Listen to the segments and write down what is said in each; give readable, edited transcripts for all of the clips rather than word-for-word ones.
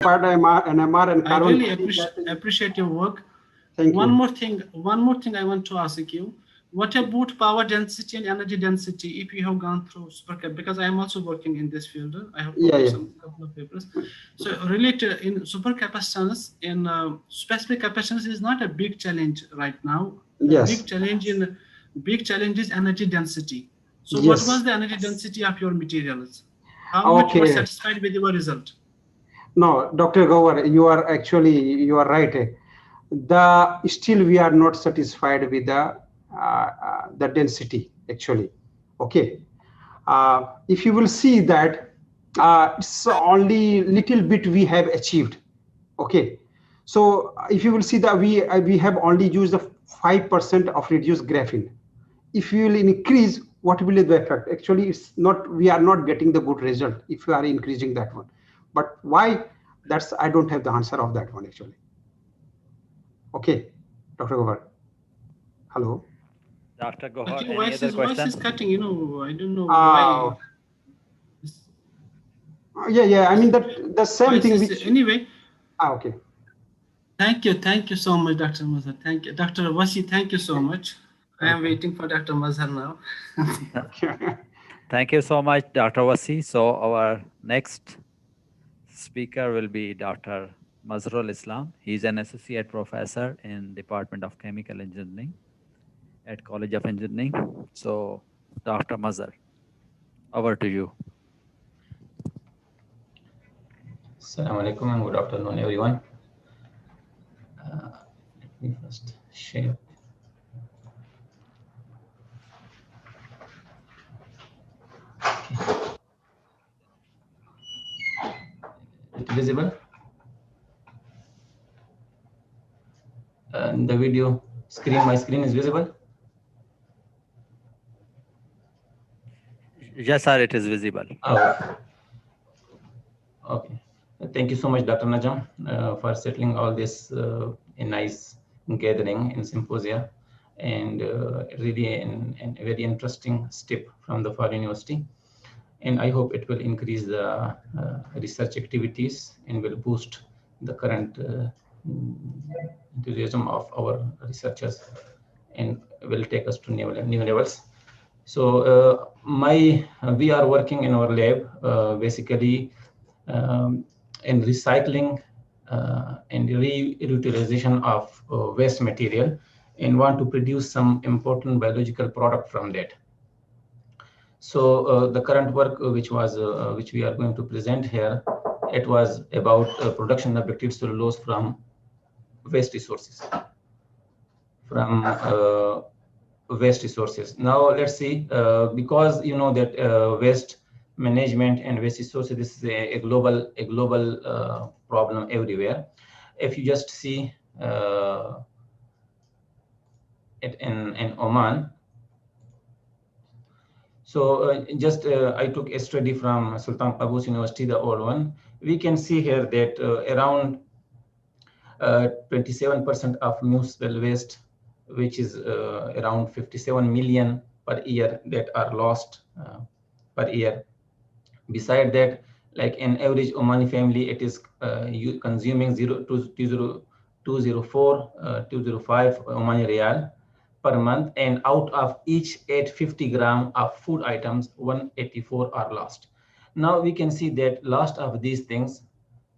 NMR and I carbon really 14 gas. appreciate your work. Thank you. One more thing I want to ask you. What about power density and energy density if you have gone through supercap? Because I am also working in this field. I have Yeah, published yeah. some couple of papers. So related in supercapacitance, in specific capacitance is not a big challenge right now. The Yes. big challenge is energy density. So what was Yes. the energy density of your materials? How much you are Okay. satisfied with your result? No, Dr. Gower, you are right. The still we are not satisfied with the density actually. Okay. If you will see that it's only little bit we have achieved. Okay. So if you will see that we have only used the 5% of reduced graphene. If you will increase, what will be the effect? Actually, it's not, we are not getting the good result if you are increasing that one. But why? That's, I don't have the answer of that one actually. Okay, Dr. Govar. Hello. Dr. But Gohar, your any other voice is question? cutting. I don't know Uh, why. This, yeah. I this mean that the same voice thing is which. anyway. Okay. Thank you so much, Dr. Mazhar. Thank you, Dr. Wasi. Thank you so much. I am Okay. waiting for Dr. Mazhar now. Thank you so much, Dr. Wasi. So our next speaker will be Dr. Mazharul Islam. He is an associate professor in Department of Chemical Engineering at College of Engineering. So, Dr. Mazhar, over to you. Assalamu alaikum and good afternoon, everyone. Let me first share. Okay. It visible? And the video screen, my screen is visible? Yes, sir, it is visible. Oh, okay. Thank you so much, Dr. Najam, for settling all this in nice gathering in Symposia, and really a very interesting step from the Far University. And I hope it will increase the research activities and will boost the current enthusiasm of our researchers and will take us to new levels. So we are working in our lab basically in recycling and reutilization of waste material, and want to produce some important biological product from that. So the current work which we are going to present here, it was about production of bacterial cellulose from waste resources. Now let's see, because you know that waste management and waste resources, this is a global problem everywhere. If you just see it in Oman. So I took a study from Sultan Qaboos University, the old one. We can see here that around 27% of municipal waste, which is around 57 million per year, that are lost per year. Beside that, like an average Omani family, it is consuming 205 Omani Riyal per month, and out of each 850 gram of food items, 184 are lost. Now we can see that last of these things,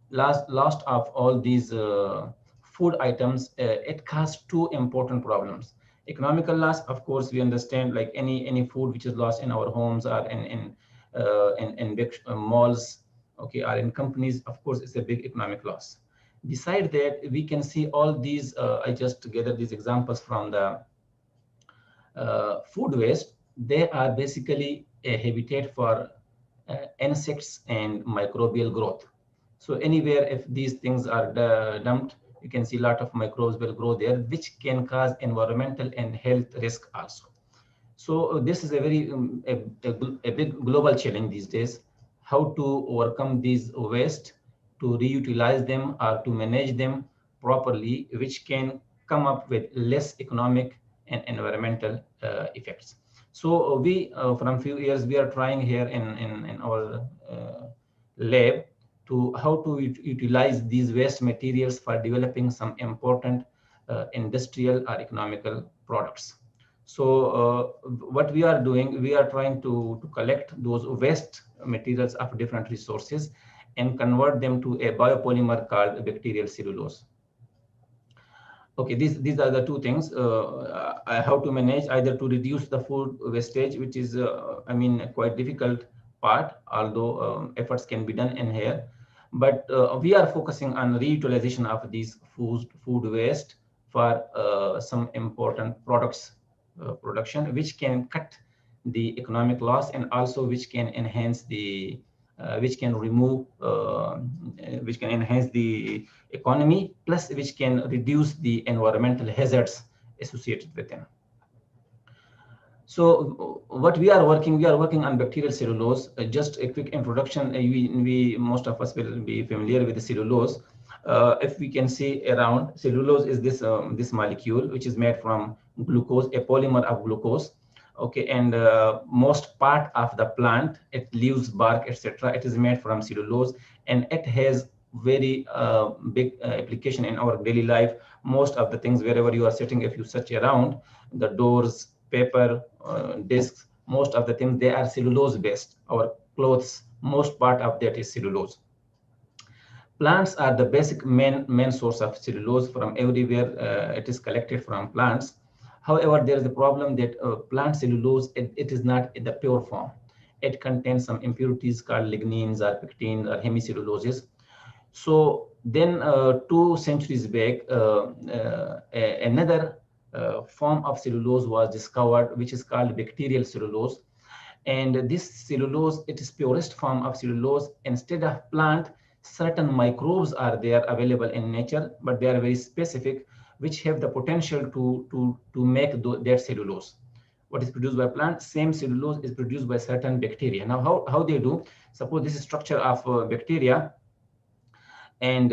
last of all these food items, it causes two important problems. Economical loss, of course, we understand, like any food which is lost in our homes or in big malls, okay, or in companies, of course, it's a big economic loss. Beside that, we can see all these, I just gathered these examples from the food waste. They are basically a habitat for insects and microbial growth. So anywhere, if these things are dumped, you can see a lot of microbes will grow there, which can cause environmental and health risk also. So this is a very a big global challenge these days, how to overcome these waste, to reutilize them or to manage them properly, which can come up with less economic and environmental effects. So we from few years we are trying here in our lab to how to utilize these waste materials for developing some important industrial or economical products. So what we are doing, we are trying to collect those waste materials of different resources and convert them to a biopolymer called bacterial cellulose. Okay, these are the two things, how to manage, either to reduce the food wastage, which is I mean quite difficult part, although efforts can be done in here, but we are focusing on reutilization of these food waste for some important products production, which can cut the economic loss and also which can enhance the which can remove which can enhance the economy, plus which can reduce the environmental hazards associated with them. So what we are working on bacterial cellulose. Just a quick introduction. We most of us will be familiar with the cellulose. If we can see around, cellulose is this molecule which is made from glucose, a polymer of glucose. Okay, and most part of the plant, it leaves, bark, etc., it is made from cellulose, and it has very big application in our daily life. Most of the things, wherever you are sitting, if you search around, the doors, paper, discs, most of the things, they are cellulose based. Our clothes, most part of that is cellulose. Plants are the basic main source of cellulose. From everywhere it is collected from plants. However, there is a problem that plant cellulose, it is not in the pure form. It contains some impurities called lignins or pectins or hemicelluloses. So then 2 centuries back, another form of cellulose was discovered, which is called bacterial cellulose. And this cellulose, it is purest form of cellulose. Instead of plant, certain microbes are there available in nature, but they are very specific, which have the potential to make that cellulose. What is produced by plant, same cellulose is produced by certain bacteria. Now, how they do? Suppose this is structure of bacteria, and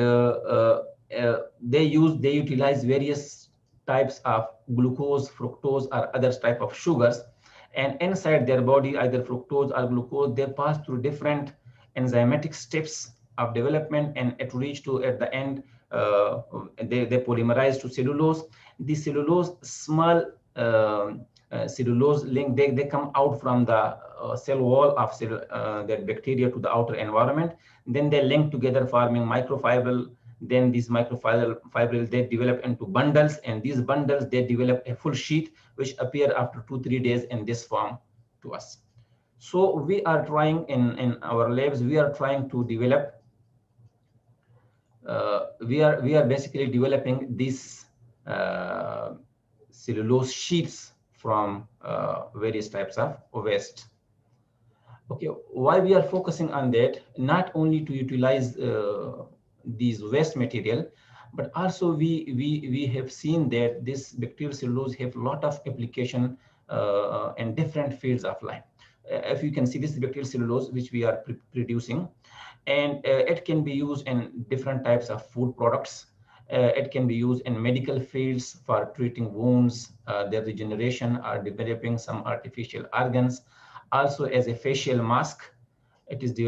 they utilize various types of glucose, fructose, or other type of sugars, and inside their body, either fructose or glucose, they pass through different enzymatic steps of development, and it reach to, at the end, they polymerize to cellulose. The cellulose, small cellulose link, they come out from the cell wall of that bacteria to the outer environment. Then they link together, forming microfibril. Then these microfibril, they develop into bundles, and these bundles, they develop a full sheet, which appear after 2-3 days in this form to us. So we are trying in our labs, we are trying to develop, we are basically developing these cellulose sheets from various types of waste. Okay, why we are focusing on that? Not only to utilize these waste material, but also we have seen that this bacterial cellulose have a lot of application in different fields of life. If you can see, this bacterial cellulose which we are producing, and it can be used in different types of food products. It can be used in medical fields for treating wounds, their regeneration, or developing some artificial organs. Also as a facial mask, it is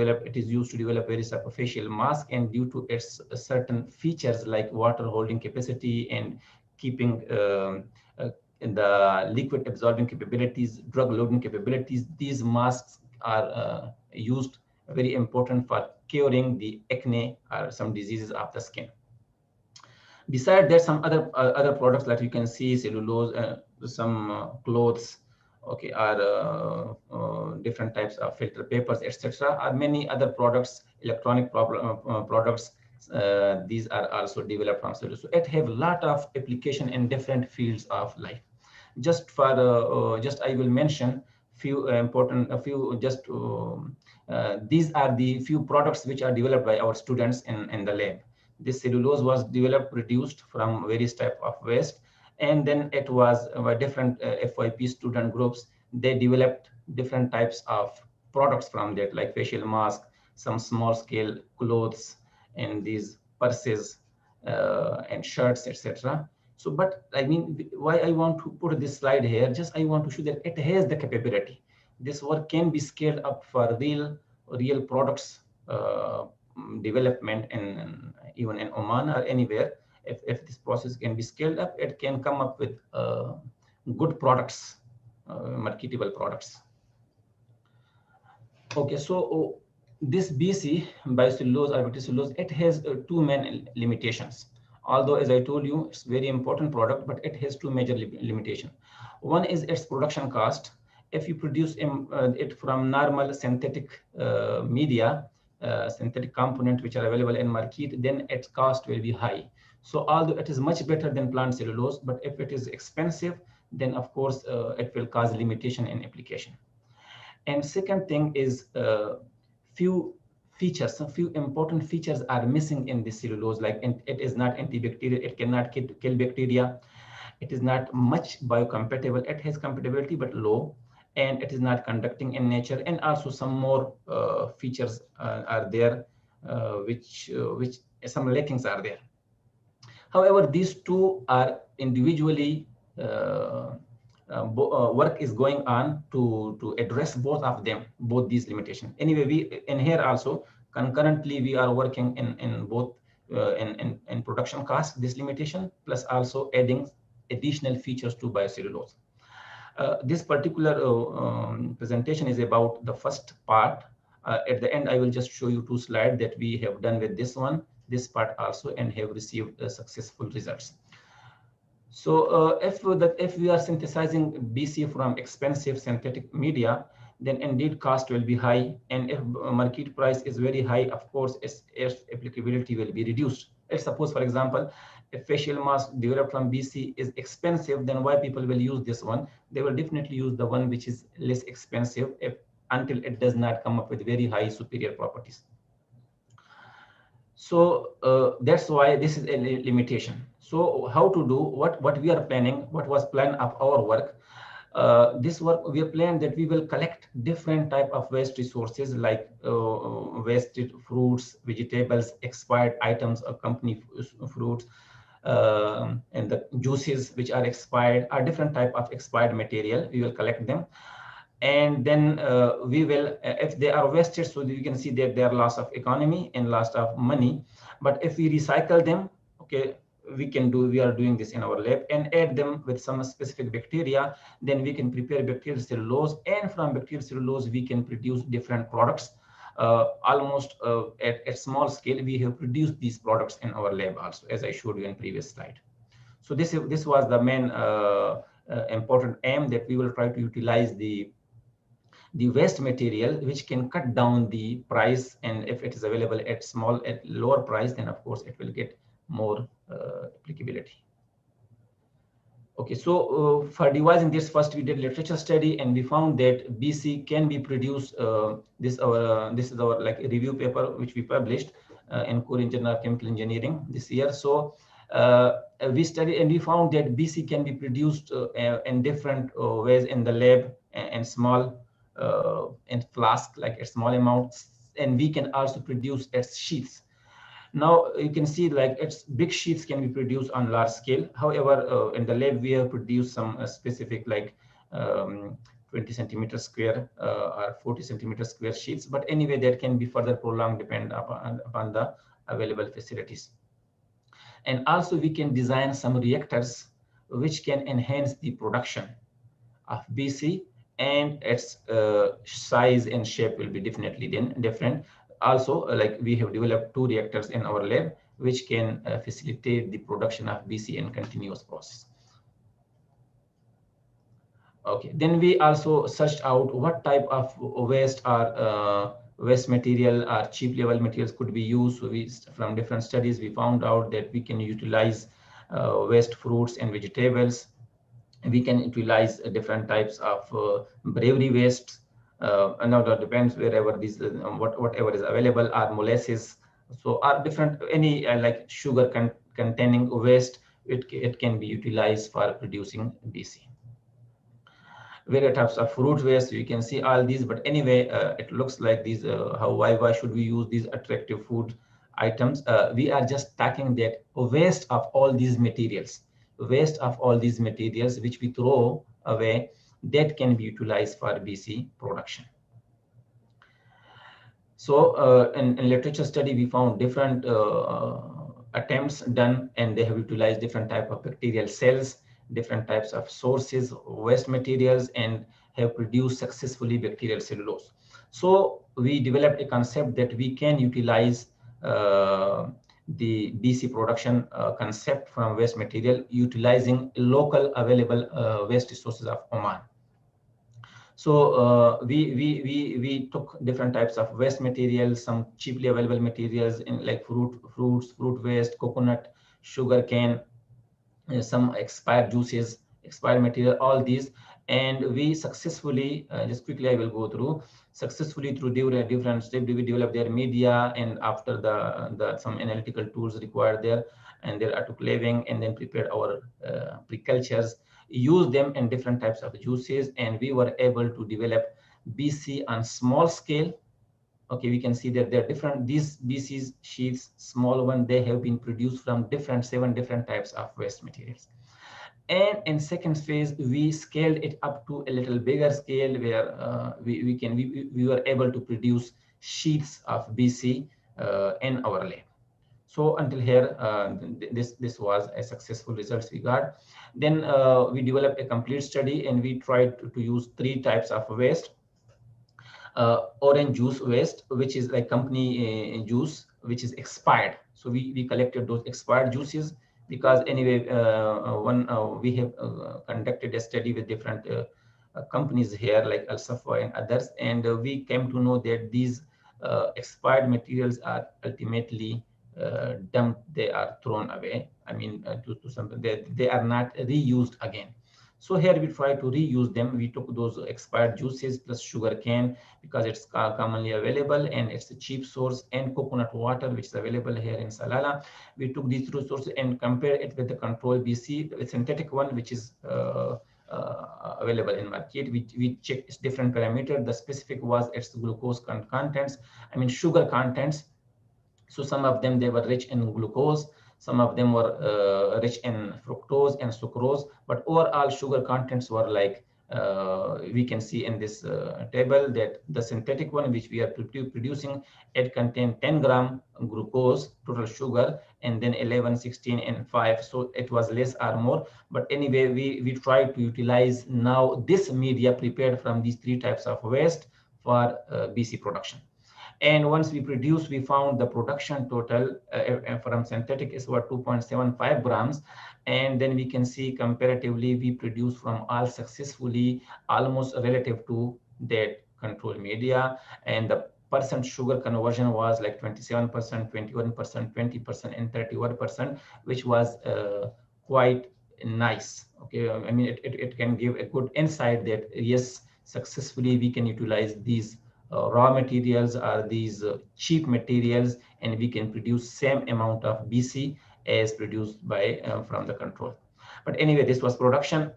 used to develop various type of facial mask, and due to its certain features like water holding capacity and keeping in the liquid absorbing capabilities, drug loading capabilities, these masks are used, very important for curing the acne or some diseases of the skin. Besides, there's some other products that you can see, cellulose, some clothes, okay, are different types of filter papers, etc. Are many other products, electronic products. These are also developed from cellulose. So it have a lot of application in different fields of life. Just for I will mention few important, these are the few products which are developed by our students in the lab. This cellulose was developed, produced from various type of waste, and then it was by different FYP student groups. They developed different types of products from that, like facial mask, some small scale clothes, and these purses and shirts, etc. So, but I mean, why I want to put this slide here, just I want to show that it has the capability. This work can be scaled up for real products development in even in Oman or anywhere. If this process can be scaled up, it can come up with good products, marketable products. Okay, so this BC, biocellulose or verticellulose, it has two main limitations. Although, as I told you, it's very important product, but it has two major limitations. One is its production cost. If you produce it from normal synthetic media, synthetic component which are available in market, then its cost will be high. So although it is much better than plant cellulose, but if it is expensive, then of course it will cause limitation in application. And second thing is few features, some few important features are missing in the cellulose, like it is not antibacterial, it cannot kill bacteria, it is not much biocompatible, it has compatibility but low, and it is not conducting in nature, and also some more features are there which some lackings are there. However, these two are individually work is going on to address both of them, both these limitations. Anyway, we in here also concurrently we are working in both in production cost, this limitation, plus also adding additional features to biocellulose. This particular presentation is about the first part. At the end, I will just show you two slides that we have done with this one, this part also, and have received successful results. So if we are synthesizing BC from expensive synthetic media, then indeed cost will be high. And if market price is very high, of course, its applicability will be reduced. Let's suppose, for example, if facial mask developed from BC is expensive, then why people will use this one? They will definitely use the one which is less expensive until it does not come up with very high superior properties. So that's why this is a limitation. So how to do what we are planning, what was plan of our work. This work we are planning that we will collect different type of waste resources like wasted fruits, vegetables, expired items of company fruits, and the juices which are expired, are different type of expired material. We will collect them, and then we will, if they are wasted, so you can see that they are loss of economy and loss of money. But if we recycle them, okay, we are doing this in our lab, and add them with some specific bacteria, then we can prepare bacterial cellulose, and from bacterial cellulose we can produce different products. Almost at small scale, we have produced these products in our lab also, as I showed you in previous slide. So this was the main important aim, that we will try to utilize the waste material, which can cut down the price, and if it is available at lower price, then of course it will get more applicability. Okay, so for devising this, first we did literature study, and we found that BC can be produced. This is our like review paper which we published in Korean Journal of Chemical Engineering this year. So we studied and we found that BC can be produced in different ways in the lab, and small in flask, like a small amounts, and we can also produce as sheets. Now you can see like its big sheets can be produced on large scale. However, in the lab we have produced some specific like 20 centimeters square or 40 centimeters square sheets. But anyway, that can be further prolonged depend upon the available facilities. And also we can design some reactors which can enhance the production of BC, and its size and shape will be definitely different. Also, like we have developed two reactors in our lab which can facilitate the production of BC in continuous process. Okay, then we also searched out what type of waste or waste material or cheap level materials could be used. So from different studies, we found out that we can utilize waste fruits and vegetables. We can utilize different types of bravery wastes. Now that depends wherever these whatever is available, are molasses. So are different any like sugar containing waste, it can be utilized for producing BC. Various types of fruit waste, you can see all these, but anyway, it looks like these. Why should we use these attractive food items? We are just talking that waste of all these materials. Waste of all these materials which we throw away, that can be utilized for BC production. So in literature study, we found different attempts done, and they have utilized different type of bacterial cells, different types of sources, waste materials, and have produced successfully bacterial cellulose. So we developed a concept that we can utilize the BC production concept from waste material utilizing local available waste resources of Oman. So we took different types of waste materials, some cheaply available materials in like fruit waste, coconut, sugar cane, some expired juices, expired material, all these, and we successfully, just quickly I will go through, successfully through different steps, we developed their media, and after the some analytical tools required there, and their autoclaving, and then prepared our pre-cultures, use them in different types of juices, and we were able to develop BC on small scale. Okay, we can see that there are different, these BCs sheets, small one, they have been produced from 7 different types of waste materials. And in second phase, we scaled it up to a little bigger scale where we were able to produce sheets of BC in our lab. So until here, this was a successful results we got. Then we developed a complete study, and we tried to use 3 types of waste. Orange juice waste, which is like company juice, which is expired. So we collected those expired juices, because anyway, we have conducted a study with different companies here like Al Safa and others, and we came to know that these expired materials are ultimately dumped, they are thrown away. I mean, to something, they are not reused again. So here we try to reuse them. We took those expired juices plus sugar cane, because it's commonly available and it's a cheap source, and coconut water, which is available here in Salala. We took these two sources and compared it with the control BC, the synthetic one, which is available in market. We checked its different parameters. The specific was its glucose contents, I mean sugar contents. So some of them, they were rich in glucose, some of them were rich in fructose and sucrose, but overall sugar contents were like, we can see in this table that the synthetic one, which we are producing, it contained 10 gram glucose total sugar, and then 11, 16, and 5. So it was less or more. But anyway, we try to utilize now this media prepared from these 3 types of waste for BC production. And once we produce, we found the production total from synthetic is about 2.75 grams. And then we can see comparatively, we produce from all successfully almost relative to that control media. And the percent sugar conversion was like 27%, 21%, 20%, and 31%, which was quite nice. Okay, I mean, it can give a good insight that yes, successfully we can utilize these raw materials are these cheap materials, and we can produce same amount of BC as produced by from the control. But anyway, this was production.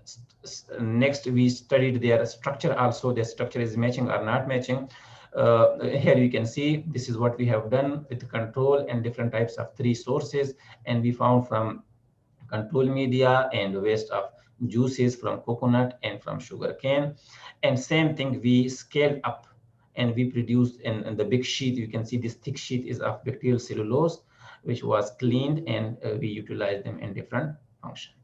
Next, we studied their structure also. The structure is matching or not matching. Here you can see this is what we have done with the control and different types of 3 sources, and we found from control media and waste of juices from coconut and from sugar cane. And same thing, we scaled up and we produced in the big sheet. You can see this thick sheet is of bacterial cellulose, which was cleaned, and we utilized them in different functions.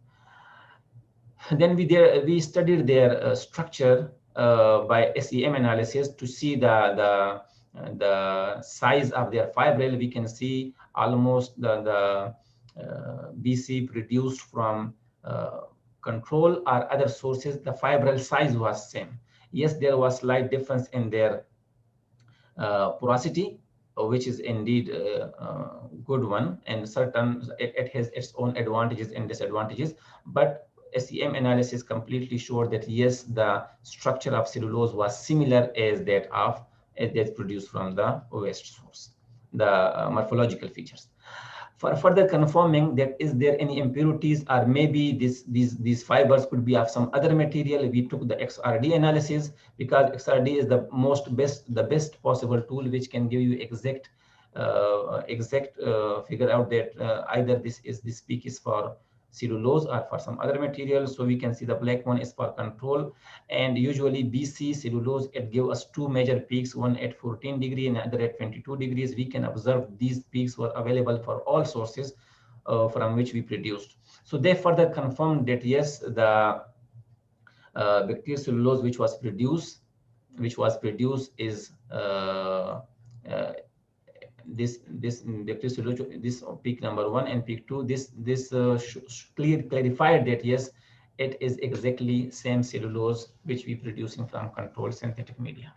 Then we studied their structure by SEM analysis to see the size of their fibril. We can see almost the BC produced from control or other sources, the fibril size was same. Yes, there was slight difference in their porosity, which is indeed a good one, and certain it has its own advantages and disadvantages. But SEM analysis completely showed that yes, the structure of cellulose was similar as that produced from the waste source, the morphological features. For further confirming that is there any impurities or maybe these fibers could be of some other material, we took the XRD analysis, because XRD is the best possible tool which can give you exact figure out that either this peak is for cellulose or for some other materials. So we can see the black one is for control, and usually BC cellulose, it gives us two major peaks, one at 14 degrees and other at 22 degrees. We can observe these peaks were available for all sources from which we produced. So they further confirmed that yes, the bacterial cellulose which was produced is this bacterial cellulose, this peak number 1 and peak 2, this clarified that yes, it is exactly same cellulose which we producing from controlled synthetic media.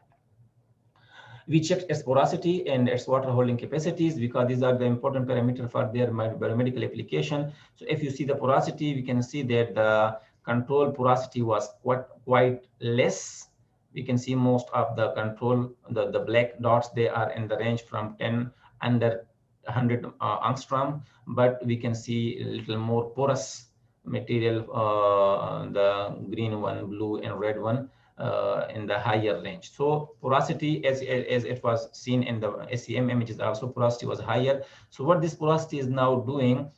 We checked its porosity and its water holding capacities because these are the important parameters for their biomedical application. So if you see the porosity, we can see that the control porosity was quite less. We can see most of the control, the black dots, they are in the range from 10 under 100 angstrom, but we can see a little more porous material, the green one, blue and red one, in the higher range. So porosity, as it was seen in the SEM images, also porosity was higher. So what this porosity is now doing,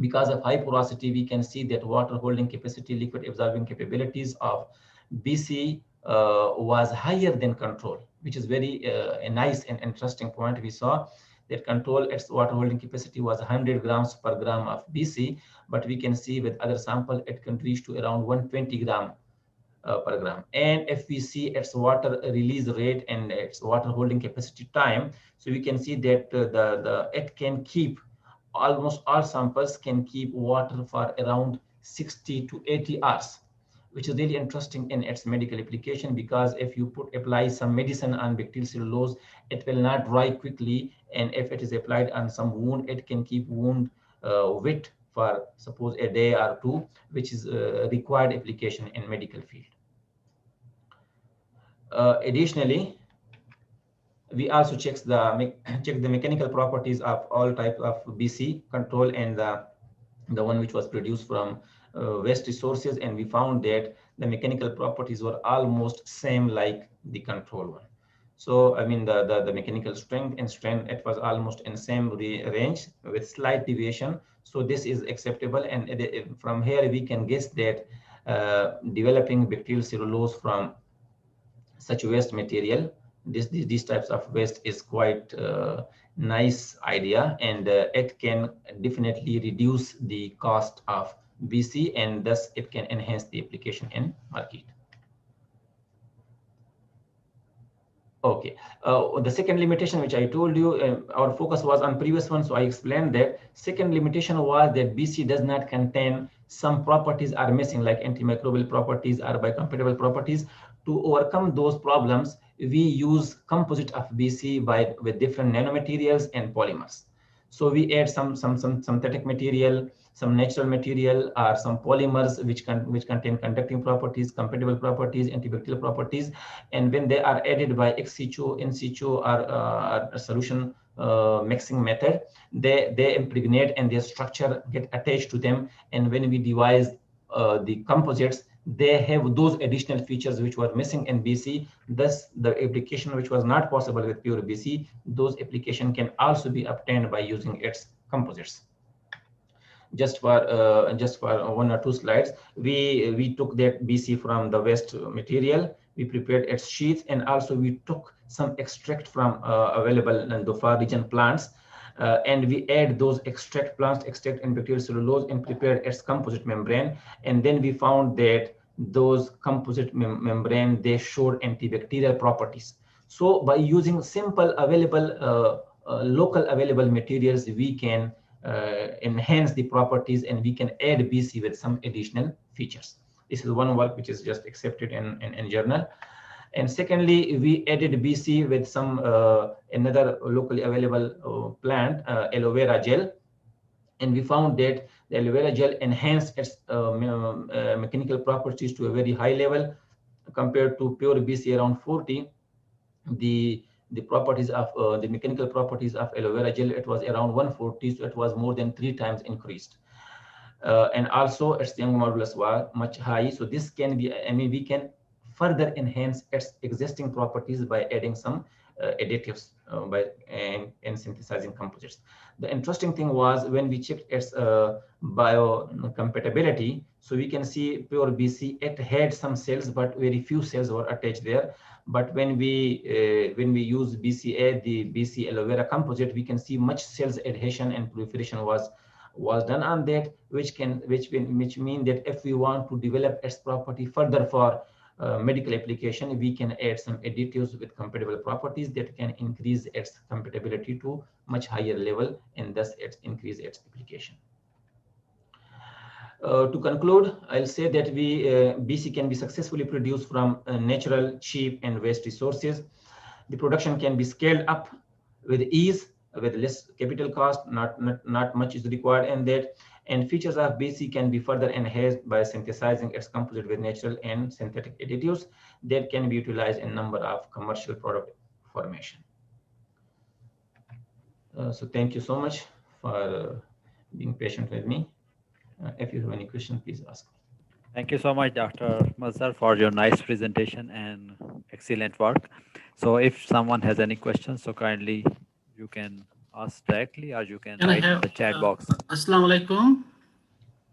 because of high porosity, we can see that water holding capacity, liquid absorbing capabilities of BC was higher than control, which is very a nice and interesting point. We saw that control, its water holding capacity was 100 grams per gram of BC, but we can see with other sample, it can reach to around 120 gram per gram. And if we see its water release rate and its water holding capacity time, so we can see that it can keep, almost all samples can keep water for around 60 to 80 hours, which is really interesting in its medical application, because if you apply some medicine on bacterial cellulose, it will not dry quickly, and if it is applied on some wound, it can keep wound wet for suppose a day or two, which is required application in medical field. Additionally, we also check the mechanical properties of all types of BC control and the one which was produced from waste resources, and we found that the mechanical properties were almost same like the control one. So I mean the mechanical strength and strain, it was almost in same range with slight deviation. So this is acceptable, and from here we can guess that developing bacterial cellulose from such waste material, these types of waste is quite nice idea, and it can definitely reduce the cost of BC, and thus it can enhance the application in market. Okay, the second limitation which I told you, our focus was on previous one, so I explained that second limitation was that BC does not contain some properties are missing, like antimicrobial properties or biocompatible properties. To overcome those problems, we use composite of BC with different nanomaterials and polymers. So we add some synthetic material, some natural material, or some polymers which contain conducting properties, compatible properties, antibacterial properties, and when they are added by ex situ, in situ, or a solution mixing method, they impregnate and their structure get attached to them. And when we devise the composites, they have those additional features which were missing in BC. Thus, the application which was not possible with pure BC, those application can also be obtained by using its composites. Just for one or two slides, we took that BC from the waste material, we prepared its sheath, and also we took some extract from available in the far region plants, and we add those extract and bacterial cellulose and prepared its composite membrane. And then we found that those composite membrane, they showed antibacterial properties. So by using simple available local available materials, we can enhance the properties, and we can add BC with some additional features. This is one work which is just accepted in journal. And secondly, we added BC with some another locally available plant, aloe vera gel, and we found that the aloe vera gel enhanced its mechanical properties to a very high level compared to pure BC around 40. The properties of the mechanical properties of aloe vera gel, it was around 140, so it was more than 3 times increased. And also its Young modulus was much high. So this can be, I mean, we can further enhance its existing properties by adding some additives in synthesizing composites. The interesting thing was when we checked its biocompatibility, so we can see pure BC, it had some cells, but very few cells were attached there. But when we use BCA, the BC aloe vera composite, we can see much cells adhesion and proliferation was done on that, which mean that if we want to develop its property further for medical application, we can add some additives with compatible properties that can increase its compatibility to much higher level, and thus increase its application. To conclude, I'll say that BC can be successfully produced from natural, cheap, and waste resources. The production can be scaled up with ease, with less capital cost, not much is required in that. And features of BC can be further enhanced by synthesizing its composite with natural and synthetic additives that can be utilized in a number of commercial product formation. So thank you so much for being patient with me. If you have any question, please ask. Thank you so much, Dr. Mazhar, for your nice presentation and excellent work. So if someone has any questions, so kindly you can ask directly, or you can write in the chat box. Assalamu alaikum.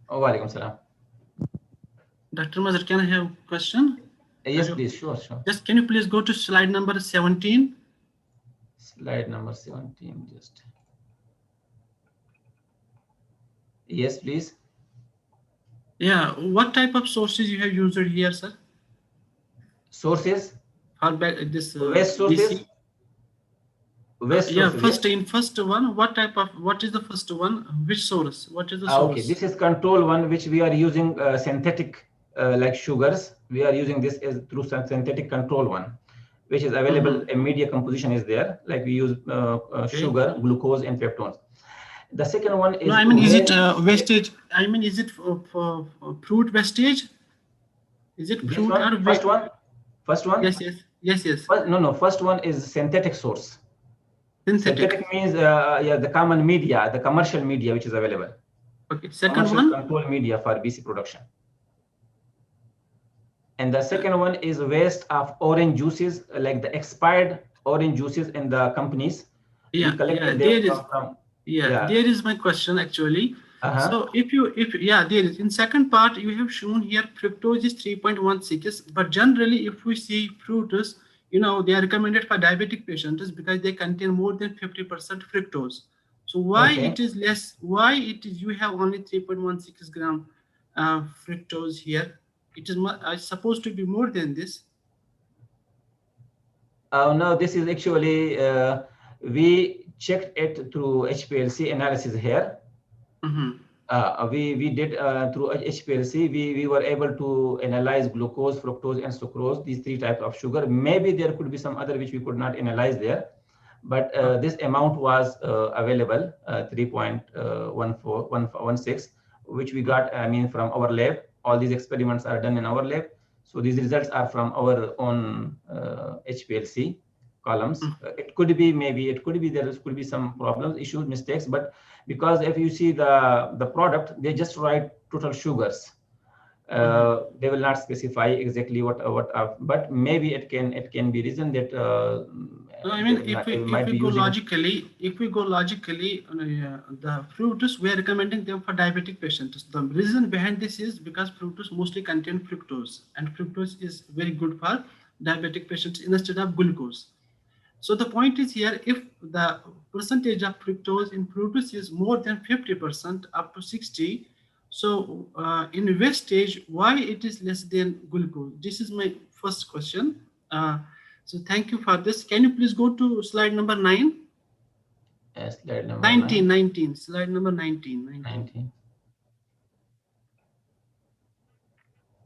Oh, walaikum salam. Dr. Mazhar, can I have a question? Yes, please. Sure. Just can you please go to slide number 17? Slide number 17, just. Yes, please. Yeah, what type of sources you have used here, sir? Sources? For this waste sources? Waste sources. In first one, what is the first one? Which source? What is the source? Okay, this is control one, which we are using synthetic like sugars. We are using this as through some synthetic control one, which is available. A media composition is there, like we use sugar, glucose, and peptones. The second one is. No, I mean, is it wastage? I mean, is it for fruit wastage? Is it fruit or first one? First one? Yes. No. First one is synthetic source. Synthetic means the common media, the commercial media which is available. Okay. Second one. Control media for BC production. And the second one is waste of orange juices, like the expired orange juices in the companies. There is my question actually. So if there is, in second part you have shown here fructose is 3.16, but generally if we see fructose, they are recommended for diabetic patients because they contain more than 50% fructose. So why it is less? Why you have only 3.16 gram fructose here? It is supposed to be more than this. No, this is actually we checked it through HPLC analysis here. We did through HPLC, we were able to analyze glucose, fructose, and sucrose, these three types of sugar. Maybe there could be some other which we could not analyze there, but this amount was available, 3.16, which we got, from our lab. All these experiments are done in our lab. So these results are from our own HPLC columns. It could be there could be some problems, issues, mistakes, but because if you see the product, they just write total sugars. They will not specify exactly what but maybe it can be reason that if we go logically, the fructose, we are recommending them for diabetic patients. The reason behind this is because fructose mostly contain fructose, and fructose is very good for diabetic patients instead of glucose. So the point is here, if the percentage of fructose in fructose is more than 50%, up to 60, so in wastage, why it is less than glucose? This is my first question. So thank you for this. Can you please go to slide number 9? Slide number 19. Slide number 19.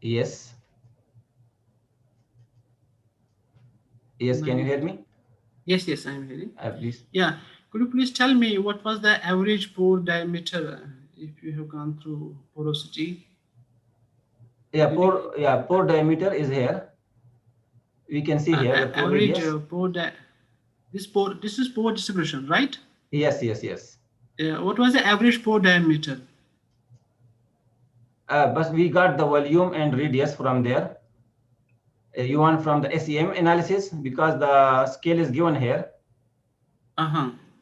Yes. Can you hear me? Yes, I am hearing. Please. Yeah. Could you please tell me what was the average pore diameter if you have gone through porosity? Pore diameter is here. We can see here the pore average radius. This is pore distribution, right? Yes. What was the average pore diameter? But we got the volume and radius from there. You want from the SEM analysis because the scale is given here.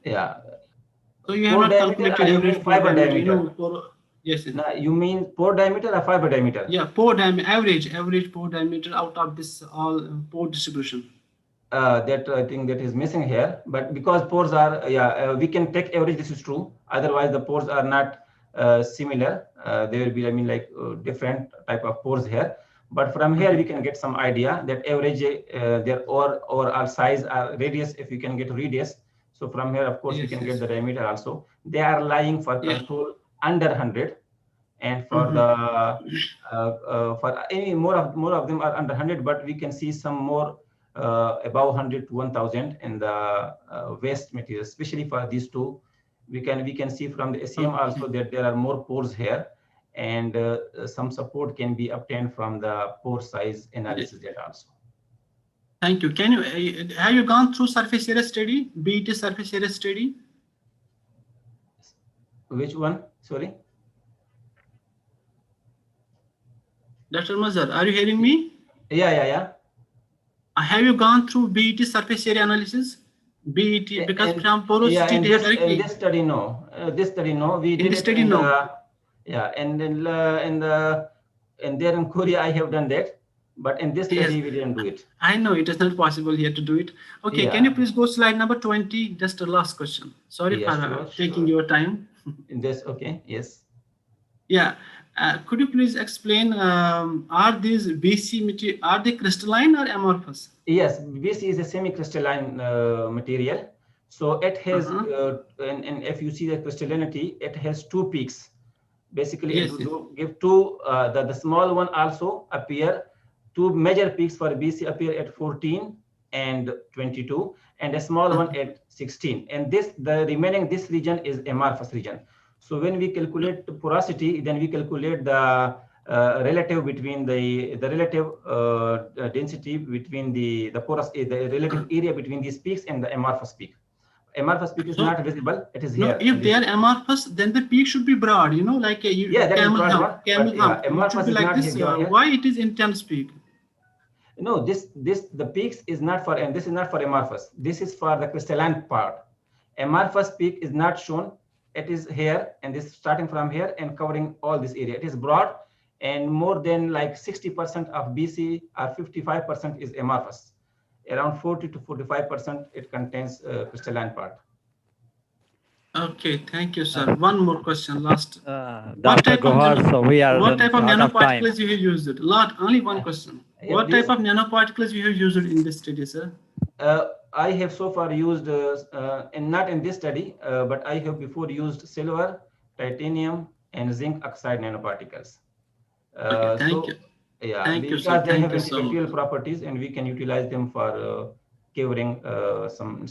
Yeah. So you have Pore not diameter, calculated you average mean pore fiber diameter. You diameter? know, yes. No, you mean pore diameter or fiber diameter? Yeah, pore diameter, average pore diameter out of this all pore distribution. That I think that is missing here, but because pores are, we can take average. This is true. Otherwise, the pores are not similar. There will be, I mean, like different type of pores here. But from here, we can get some idea that average their overall size or radius. If you can get radius, so from here, of course, we can get the diameter also. They are lying for control under 100, and for the for any more of them are under 100, but we can see some more above 100 to 1000 in the waste material, especially for these two. We can see from the SEM also that there are more pores here, and some support can be obtained from the pore size analysis data also. Thank you. Can you have you gone through surface area study, BET surface area study? Which one? Sorry. Dr. Mazhar, are you hearing me? Yeah. Have you gone through BET surface area analysis? BET, because from porosity in they in this study, no. This study, no. We did it in the, and in there in Korea, I have done that. But in this study, we didn't do it. I know it is not possible here to do it. Okay, can you please go slide number 20? Just the last question. Sorry for taking your time. In this, okay, yes. Yeah, could you please explain, are these BC material, are they crystalline or amorphous? Yes, BC is a semi-crystalline material. So it has, and if you see the crystallinity, it has two peaks. Basically, it will give two, the small one also appear. Two major peaks for BC appear at 14 and 22, and a small one at 16. And the remaining, this region is amorphous region. So when we calculate porosity, then we calculate the relative between the relative density between the porous, the relative area between these peaks and the amorphous peak. Amorphous peak is not visible; it is here. No, if they are amorphous, then the peak should be broad. You know, like a camel hump. Camel hump. It should be like this. Why it is intense peak? No, the peaks is not for, and this is not for amorphous. This is for the crystalline part. Amorphous peak is not shown. It is here, and this starting from here and covering all this area. It is broad, and more than like 60% of BC or 55% is amorphous. Around 40 to 45% it contains crystalline part. Okay, thank you, sir. One more question, last. Dr. Gohar, so we are what type of nanoparticles you have used it? Only one question. What type of nanoparticles you have used in this study, sir? I have so far used, and not in this study, but I have before used silver, titanium, and zinc oxide nanoparticles. Okay, thank you. Yeah, thank because you, they have antibacterial properties, and we can utilize them for curing some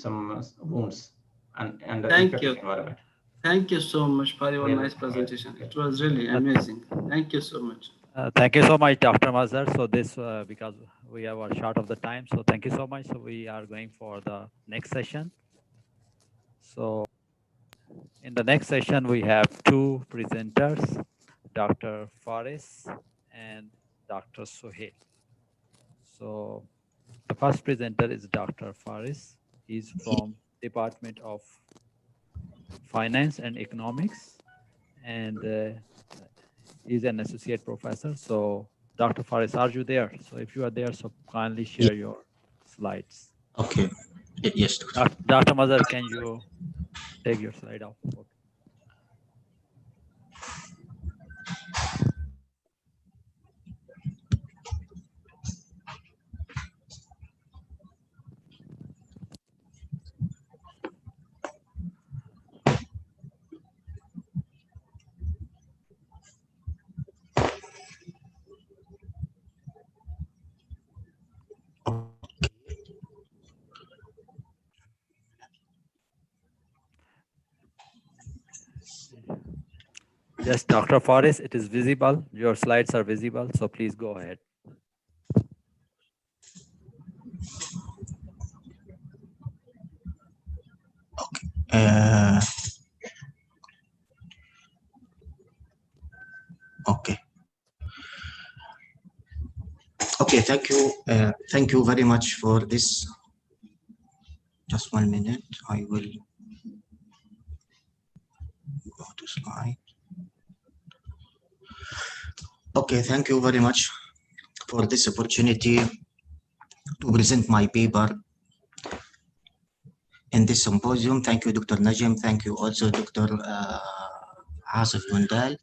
wounds and the infected environment. Thank you so much for your nice presentation. It was really amazing. Thank you so much. Thank you so much, Dr. Mazhar. So this, because we are short of the time, so thank you so much. So we are going for the next session. So in the next session, we have two presenters, Dr. Faris and Dr. Sohail. So the first presenter is Dr. Faris. He's from Department of Finance and Economics, and he's an associate professor. So Dr. Faris, are you there? So if you are there, so kindly share your slides. Okay. Yes. Dr. Mazhar, can you take your slide off? Okay. Yes, Dr. Faris, it is visible. Your slides are visible, so please go ahead. Okay. Okay, thank you very much for this. Just 1 minute, I will go to slide. Okay, thank you very much for this opportunity to present my paper in this symposium. Thank you, Dr. Najim. Thank you also, Dr. Asif Gundal.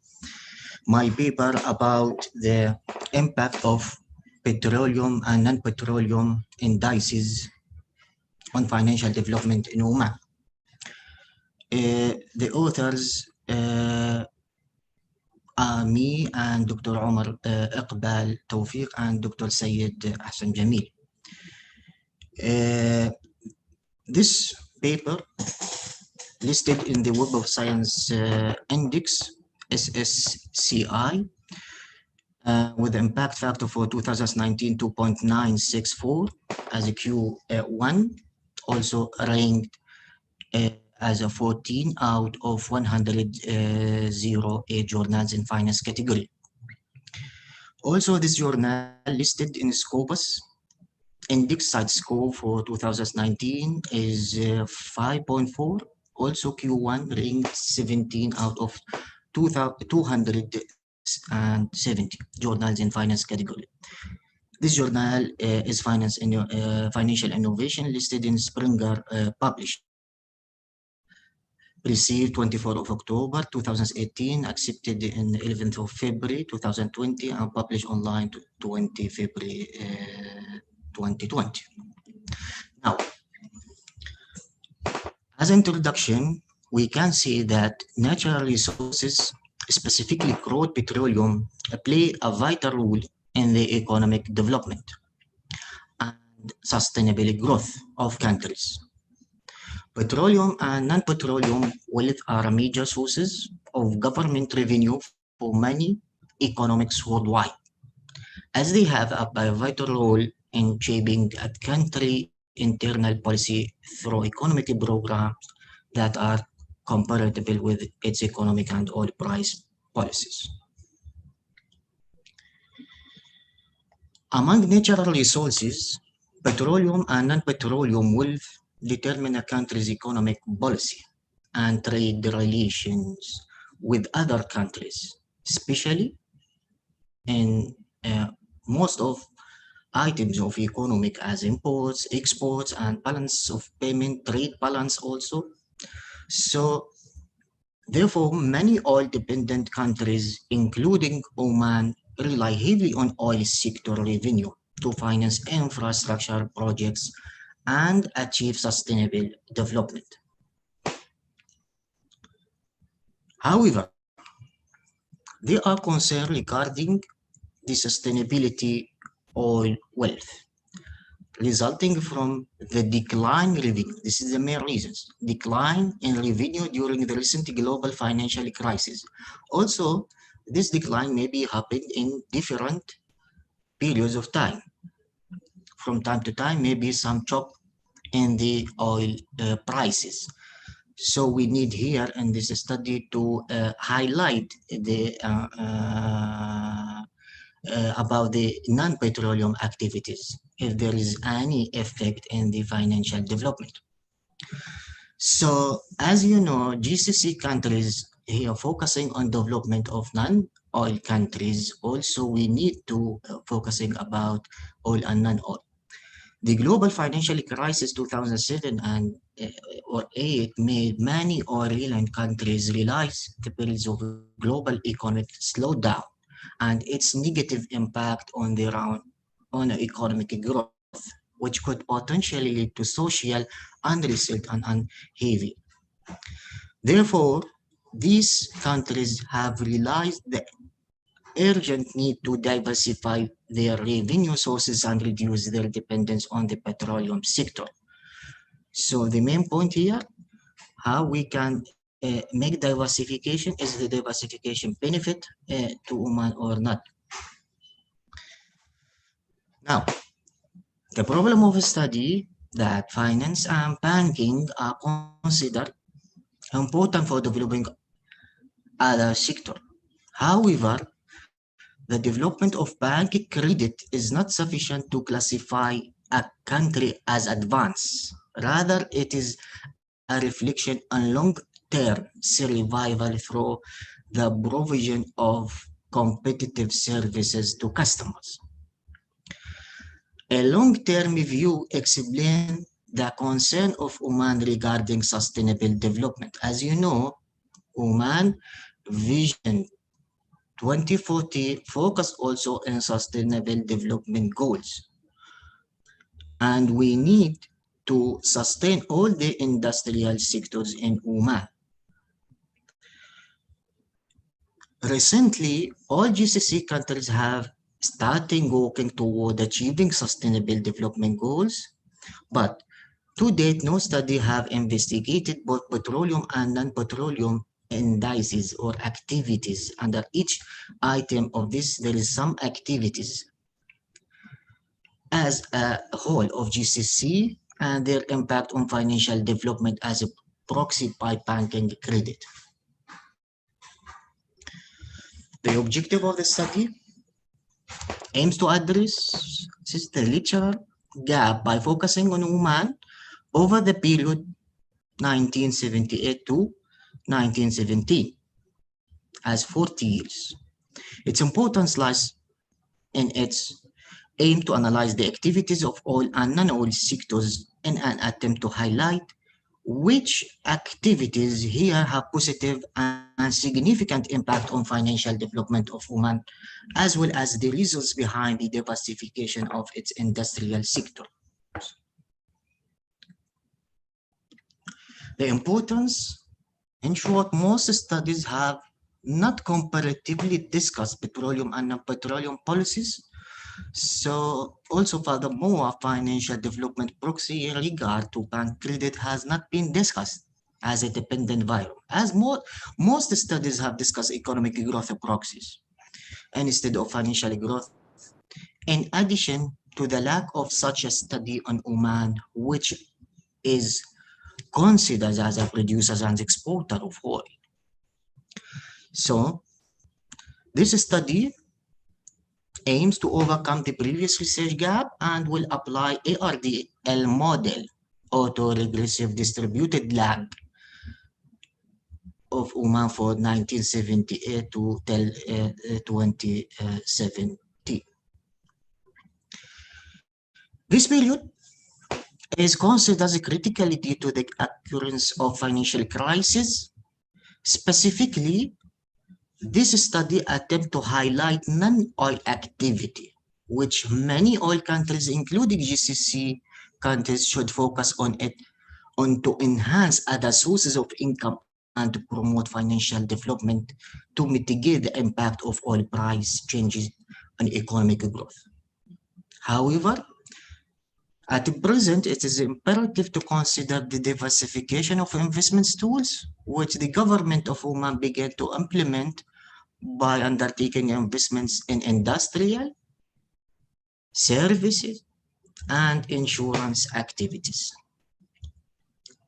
My paper about the impact of petroleum and non-petroleum indices on financial development in Oman. The authors are me and Dr. Omar Iqbal Tawfiq and Dr. Syed Hassan Jamil. This paper listed in the Web of Science Index SSCI with impact factor for 2019 2.964 as a Q1, also ranked as a 14 out of 108 journals in finance category. Also, this journal listed in Scopus index side score for 2019 is 5.4. Also, Q1 ranked 17 out of 270 journals in finance category. This journal is Financial Innovation, listed in Springer Published. Received 24th of October 2018, accepted in 11th of February 2020, and published online 20 February 2020. Now, as introduction, we can see that natural resources, specifically crude petroleum, play a vital role in the economic development and sustainable growth of countries. Petroleum and non-petroleum wealth are major sources of government revenue for many economies worldwide, as they have a vital role in shaping a country's internal policy through economic programs that are compatible with its economic and oil price policies. Among natural resources, petroleum and non-petroleum wealth determine a country's economic policy and trade relations with other countries, especially in most of items of economic as imports, exports, and balance of payment, trade balance also. So therefore, many oil-dependent countries, including Oman, rely heavily on oil sector revenue to finance infrastructure projects and achieve sustainable development. However, there are concerns regarding the sustainability oil wealth, resulting from the decline in revenue. This is the main reasons. Decline in revenue during the recent global financial crisis. Also, this decline may be happened in different periods of time. From time to time, maybe some chop in the oil prices. So we need here in this study to highlight the about the non-petroleum activities, if there is any effect in the financial development. So as you know, GCC countries here focusing on development of non-oil countries. Also, we need to focusing about oil and non-oil. The global financial crisis 2007 and or 8 made many oil-reliant countries realize the perils of global economic slowdown and its negative impact on their own economic growth, which could potentially lead to social unrest and unheavy. Therefore, these countries have realized the urgent need to diversify their revenue sources and reduce their dependence on the petroleum sector. So the main point here, how we can make diversification, is the diversification benefit to Oman or not? Now, the problem of a study that finance and banking are considered important for developing other sector. However, the development of bank credit is not sufficient to classify a country as advanced. Rather, it is a reflection on long-term survival through the provision of competitive services to customers. A long-term view explains the concern of Oman regarding sustainable development. As you know, Oman Vision 2040 focus also on sustainable development goals. And we need to sustain all the industrial sectors in Oman. Recently, all GCC countries have started working toward achieving sustainable development goals, but to date, no study have investigated both petroleum and non-petroleum indices or activities. Under each item of this, there is some activities as a whole of GCC and their impact on financial development as a proxy by banking credit. The objective of the study aims to address the literature gap by focusing on Oman over the period 1978 to 1917 as 40 years. Its importance lies in its aim to analyze the activities of oil and non-oil sectors in an attempt to highlight which activities here have positive and significant impact on financial development of Oman, as well as the reasons behind the diversification of its industrial sector. The importance, in short, most studies have not comparatively discussed petroleum and non-petroleum policies. So also furthermore, financial development proxy in regard to bank credit has not been discussed as a dependent variable, as most studies have discussed economic growth proxies instead of financial growth. In addition to the lack of such a study on Oman, which is considered as a producer and exporter of oil. So this study aims to overcome the previous research gap and will apply ARDL model, auto-regressive distributed lag of Oman for 1978 to 2017. This period is considered as critical due to the occurrence of financial crisis. Specifically, this study attempts to highlight non-oil activity, which many oil countries, including GCC countries, should focus on to enhance other sources of income and to promote financial development to mitigate the impact of oil price changes on economic growth. However, at present, it is imperative to consider the diversification of investments tools, which the government of Oman began to implement by undertaking investments in industrial, services, and insurance activities.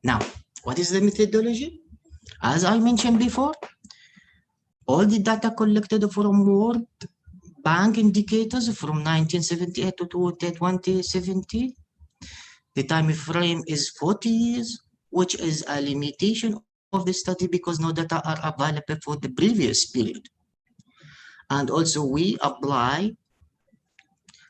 Now, what is the methodology? As I mentioned before, all the data collected from World Bank indicators from 1978 to 2017, the time frame is 40 years, which is a limitation of the study because no data are available for the previous period. And also we apply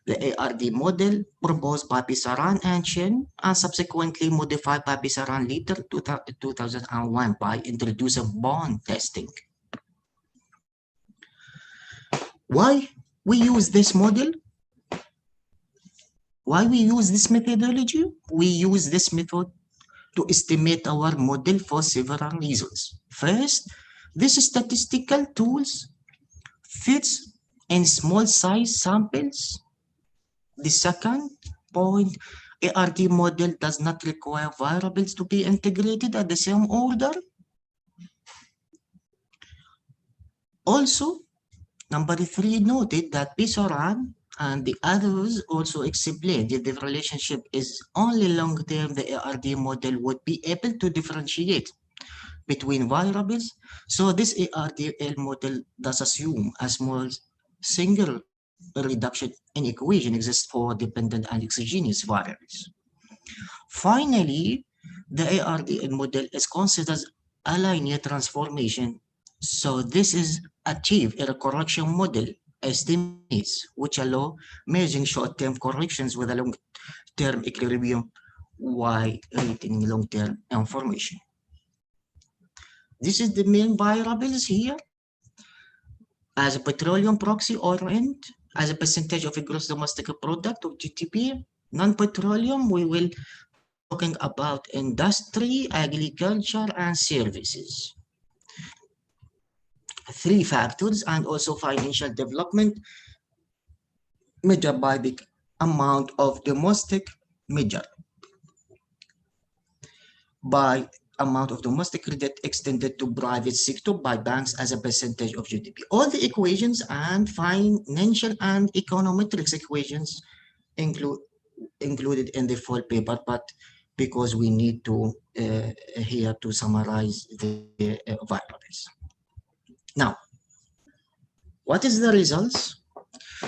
the ARD model proposed by Pisaran and Chen and subsequently modified by Pisaran later 2001 by introducing bond testing. Why we use this model? Why we use this methodology? We use this method to estimate our model for several reasons. First, these statistical tools fits in small size samples. The second point, ARD model does not require variables to be integrated at the same order. Also, number 3 noted that Pisaran and the others also explained that the relationship is only long-term. The ARD model would be able to differentiate between variables. So this ARDL model does assume a small single reduction in equation exists for dependent and exogenous variables. Finally, the ARDL model is considered a linear transformation. So this is achieved in a correction model estimates which allow measuring short-term corrections with a long-term equilibrium while retaining long-term information. This is the main variables here. As a petroleum proxy orient, as a percentage of a gross domestic product or GDP, non-petroleum, we will talking about industry, agriculture, and services. 3 factors, and also financial development measured by the amount of domestic measure by amount of domestic credit extended to private sector by banks as a percentage of GDP. All the equations and financial and econometrics equations included in the full paper, but because we need to here to summarize the variables. Now, what is the results?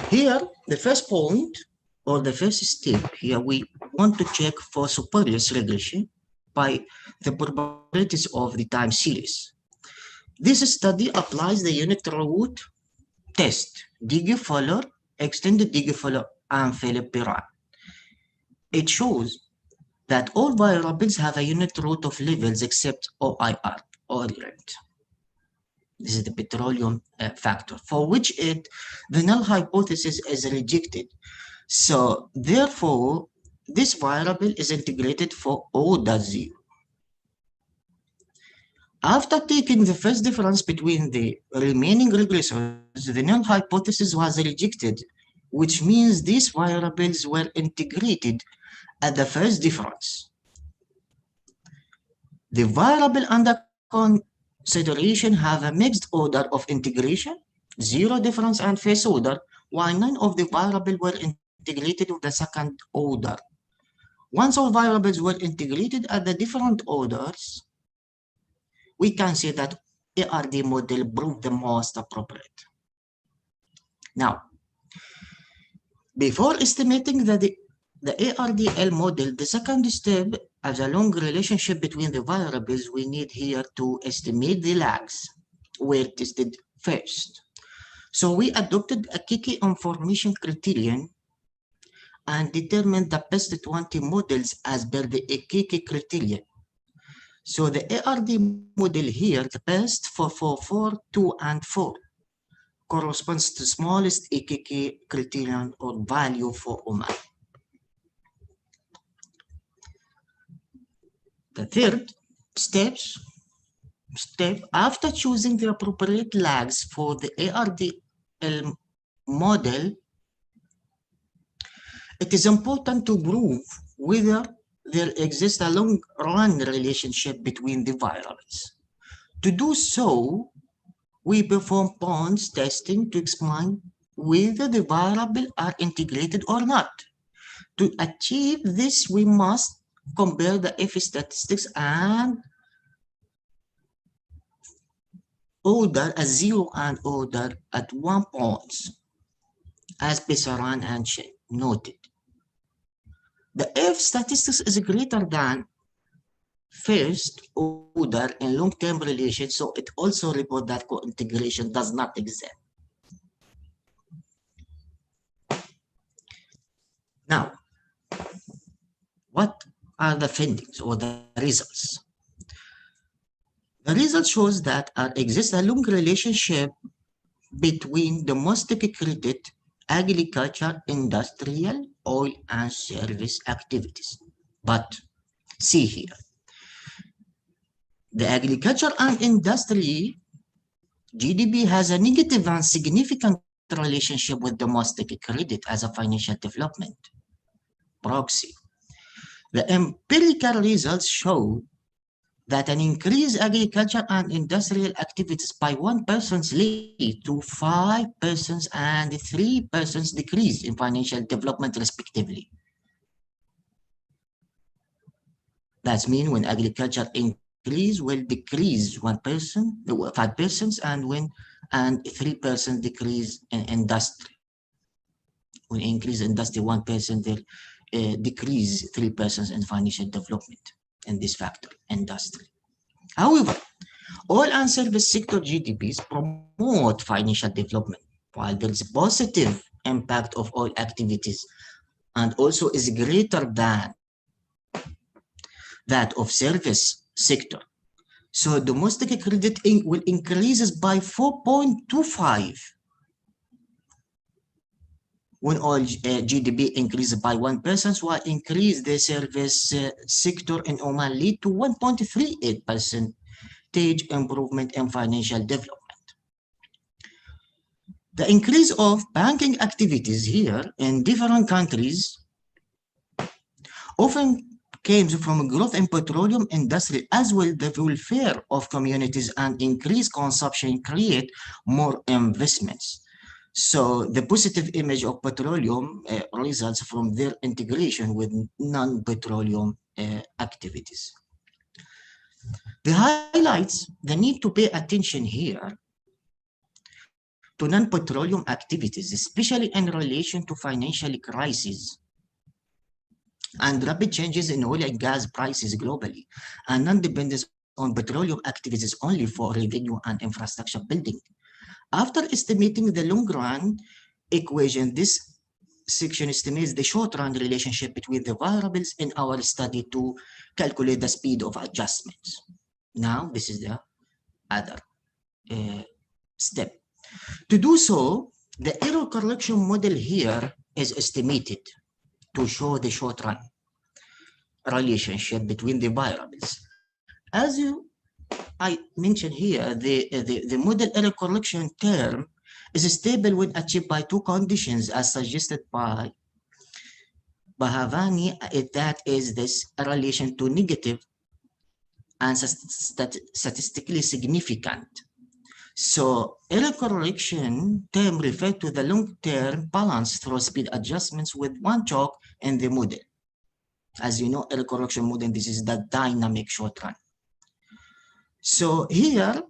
Here, the first point or the first step here, we want to check for spurious regression by the probabilities of the time series. This study applies the unit root test, Digger-Fuller, extended Digger-Fuller, and Philip-Perrin. It shows that all variables have a unit root of levels except OIR, orient. This is the petroleum factor, for which the null hypothesis is rejected. So therefore, this variable is integrated for O.0. After taking the first difference between the remaining regressors, the null hypothesis was rejected, which means these variables were integrated at the first difference. The variable under consideration have a mixed order of integration, zero difference and first order, while none of the variables were integrated with the second order. Once all variables were integrated at the different orders, we can say that ARD model proved the most appropriate. Now, before estimating the ARDL model, the second step, as a long relationship between the variables, we need here to estimate the lags were tested first. So we adopted a Kiki information criterion and determined the best 20 models as per the Kiki criterion. So the ARD model here, the best for 4, 2, and 4, corresponds to smallest AKK criterion or value for Oman. The third step, after choosing the appropriate lags for the ARDL model, it is important to prove whether there exists a long-run relationship between the variables. To do so, we perform bonds testing to explain whether the variables are integrated or not. To achieve this, we must compare the F statistics and order as 0 and order at 1 points, as Pesaran and Chen noted. The F statistics is greater than first order in long-term relation, so it also reports that co-integration does not exist. Now, what are the findings or the results? The result shows that there exists a long relationship between domestic credit, agriculture, industrial, oil, and service activities. But see here, the agriculture and industry GDP has a negative and significant relationship with domestic credit as a financial development proxy. The empirical results show that an increased agriculture and industrial activities by 1 person's lead to 5 persons and 3 persons decrease in financial development respectively. That means when agriculture increase increase will decrease 1%, 5%, and 3% decrease in industry. When increase industry 1%, there decrease 3% in financial development in this factor, industry. However, all unserviced sector GDPs promote financial development, while there is a positive impact of all activities and also is greater than that of service sector. So domestic credit will increases by 4.25 when all GDP increases by 1%, while increase the service sector in Oman lead to 1.38% improvement in financial development. The increase of banking activities here in different countries often came from growth in petroleum industry, as well the welfare of communities and increased consumption create more investments. So the positive image of petroleum results from their integration with non-petroleum activities. The highlights the need to pay attention here to non-petroleum activities, especially in relation to financial crisis and rapid changes in oil and gas prices globally, and non-dependence on petroleum activities only for revenue and infrastructure building. After estimating the long-run equation, this section estimates the short-run relationship between the variables in our study to calculate the speed of adjustments. Now, this is the other step. To do so, the error correction model here is estimated to show the short-run relationship between the variables. As I mentioned here, the model error correction term is stable when achieved by two conditions as suggested by Bahavani, that is this relation to negative and statistically significant. So error correction term refers to the long-term balance through speed adjustments with one choke in the model. As you know, error correction model, this is the dynamic short run. So here,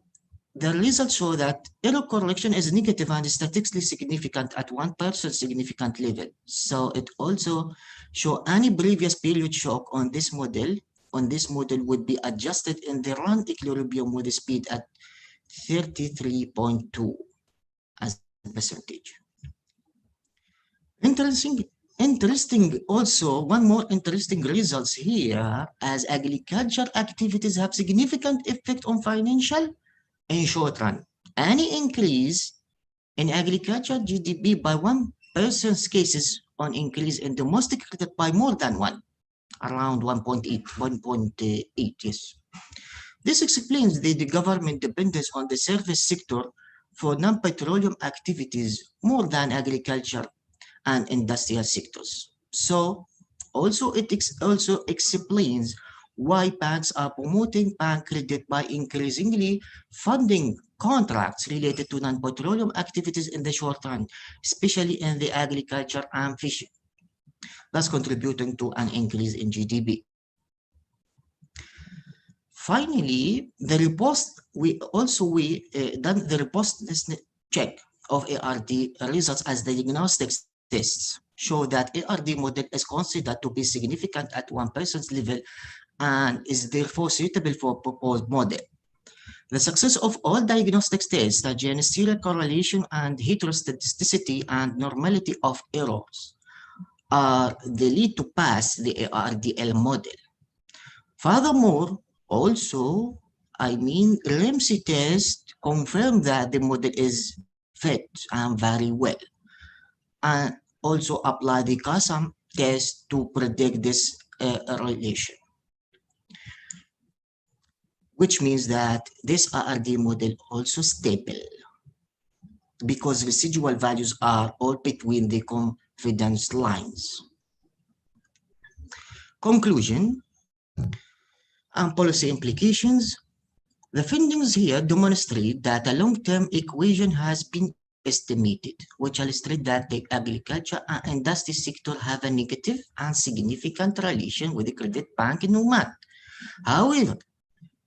the results show that error correction is negative and statistically significant at 1% significant level. So it also shows any previous period shock on this model would be adjusted in the run equilibrium with the speed at 33.2 as a percentage. Interesting also, one more interesting results here, as agriculture activities have significant effect on financial in short run. Any increase in agriculture GDP by 1% cases on increase in domestic credit by more than one, around 1.8, yes. This explains the government dependence on the service sector for non-petroleum activities more than agriculture and industrial sectors. So also it also explains why banks are promoting bank credit by increasingly funding contracts related to non-petroleum activities in the short run, especially in the agriculture and fishing, thus contributing to an increase in GDP. Finally, the done the robustness check of ARD results as diagnostics tests show that ARD model is considered to be significant at 1% level and is therefore suitable for proposed model. The success of all diagnostics tests suggest serial correlation and heteroscedasticity and normality of errors are the lead to pass the ARDL model. Furthermore, also, Ramsey test confirmed that the model is fit and very well, and also apply the CASAM test to predict this relation, which means that this ARD model also stable because residual values are all between the confidence lines. Conclusion and policy implications. The findings here demonstrate that a long-term equation has been estimated, which illustrates that the agriculture and industry sector have a negative and significant relation with the credit bank in Oman. However,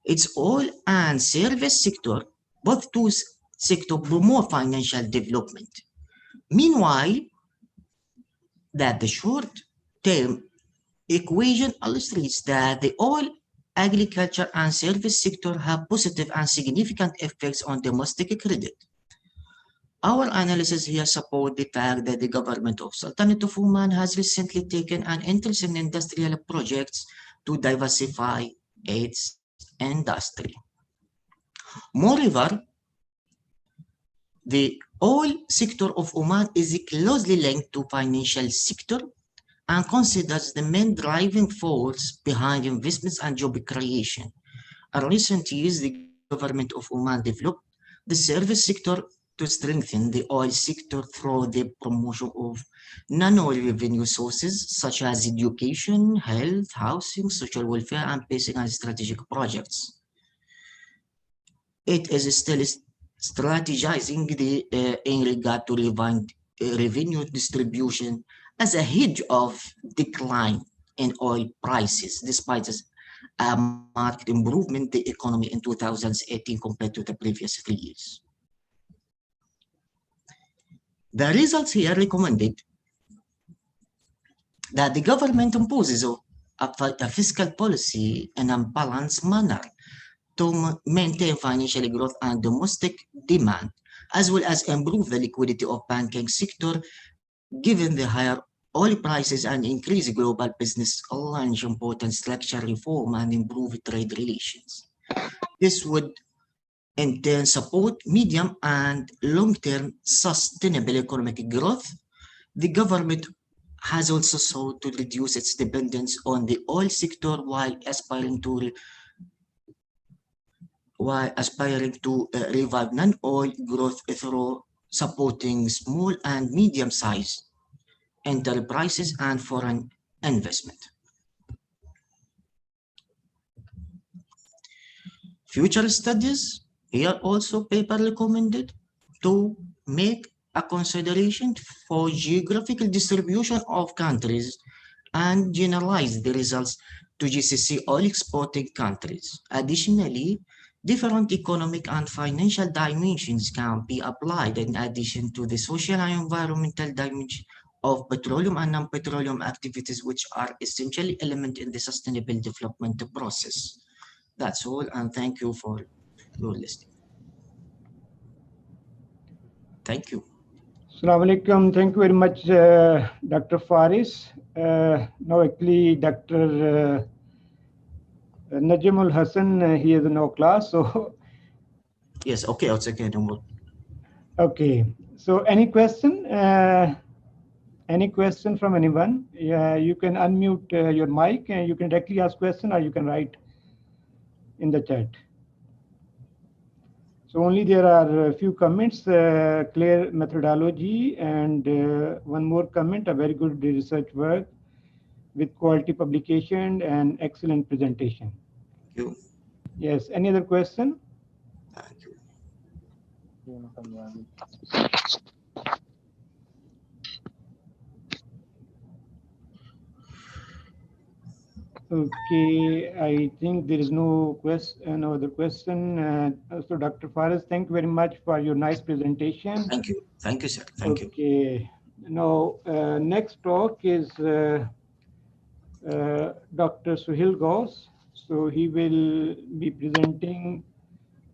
Its oil and service sector, both two sectors promote financial development. Meanwhile, that the short-term equation illustrates that the oil, agriculture, and service sector have positive and significant effects on domestic credit. Our analysis here supports the fact that the government of Sultanate of Oman has recently taken an interest in industrial projects to diversify its industry. Moreover, the oil sector of Oman is closely linked to financial sector and considers the main driving force behind investments and job creation. In recent years, the government of Oman developed the service sector to strengthen the oil sector through the promotion of non-oil revenue sources such as education, health, housing, social welfare, and basic and strategic projects. It is still strategizing in regard to revenue distribution as a hedge of decline in oil prices, despite a marked improvement in the economy in 2018 compared to the previous 3 years. The results here recommended that the government imposes a fiscal policy in a balanced manner to maintain financial growth and domestic demand, as well as improve the liquidity of banking sector, given the higher oil prices and increased global business launch important structural reform and improve trade relations. This would in turn support medium and long-term sustainable economic growth. The government has also sought to reduce its dependence on the oil sector while aspiring to revive non-oil growth through supporting small and medium-sized enterprises and foreign investment. Future studies, here also paper recommended to make a consideration for geographical distribution of countries and generalize the results to GCC oil exporting countries. Additionally, different economic and financial dimensions can be applied in addition to the social and environmental dimension of petroleum and non-petroleum activities, which are essential elements in the sustainable development process. That's all, and thank you for your listening. Thank you. Assalamu alaikum. Thank you very much, Dr. Faris. Now, actually, Dr. Najimul Hassan, he has no class, so. Yes, okay, I'll take it. Okay, so any question? Any question from anyone? Yeah, you can unmute your mic and you can directly ask question or you can write in the chat. So only there are a few comments, clear methodology, and one more comment, a very good research work with quality publication and excellent presentation. Thank you. Yes, any other question? Thank you. Okay, I think there is no question, no other question. So Dr. Faris, thank you very much for your nice presentation. Thank you, sir. Thank you. Okay, now next talk is Dr. Suhail Ghaus. So he will be presenting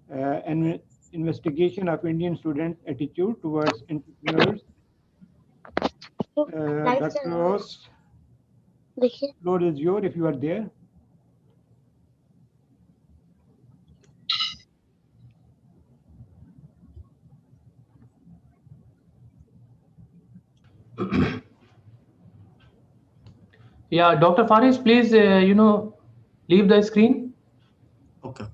an investigation of Indian student attitude towards entrepreneurs. Dr. Ghaus, floor is yours if you are there. Yeah, Dr. Faris, please, leave the screen. Okay.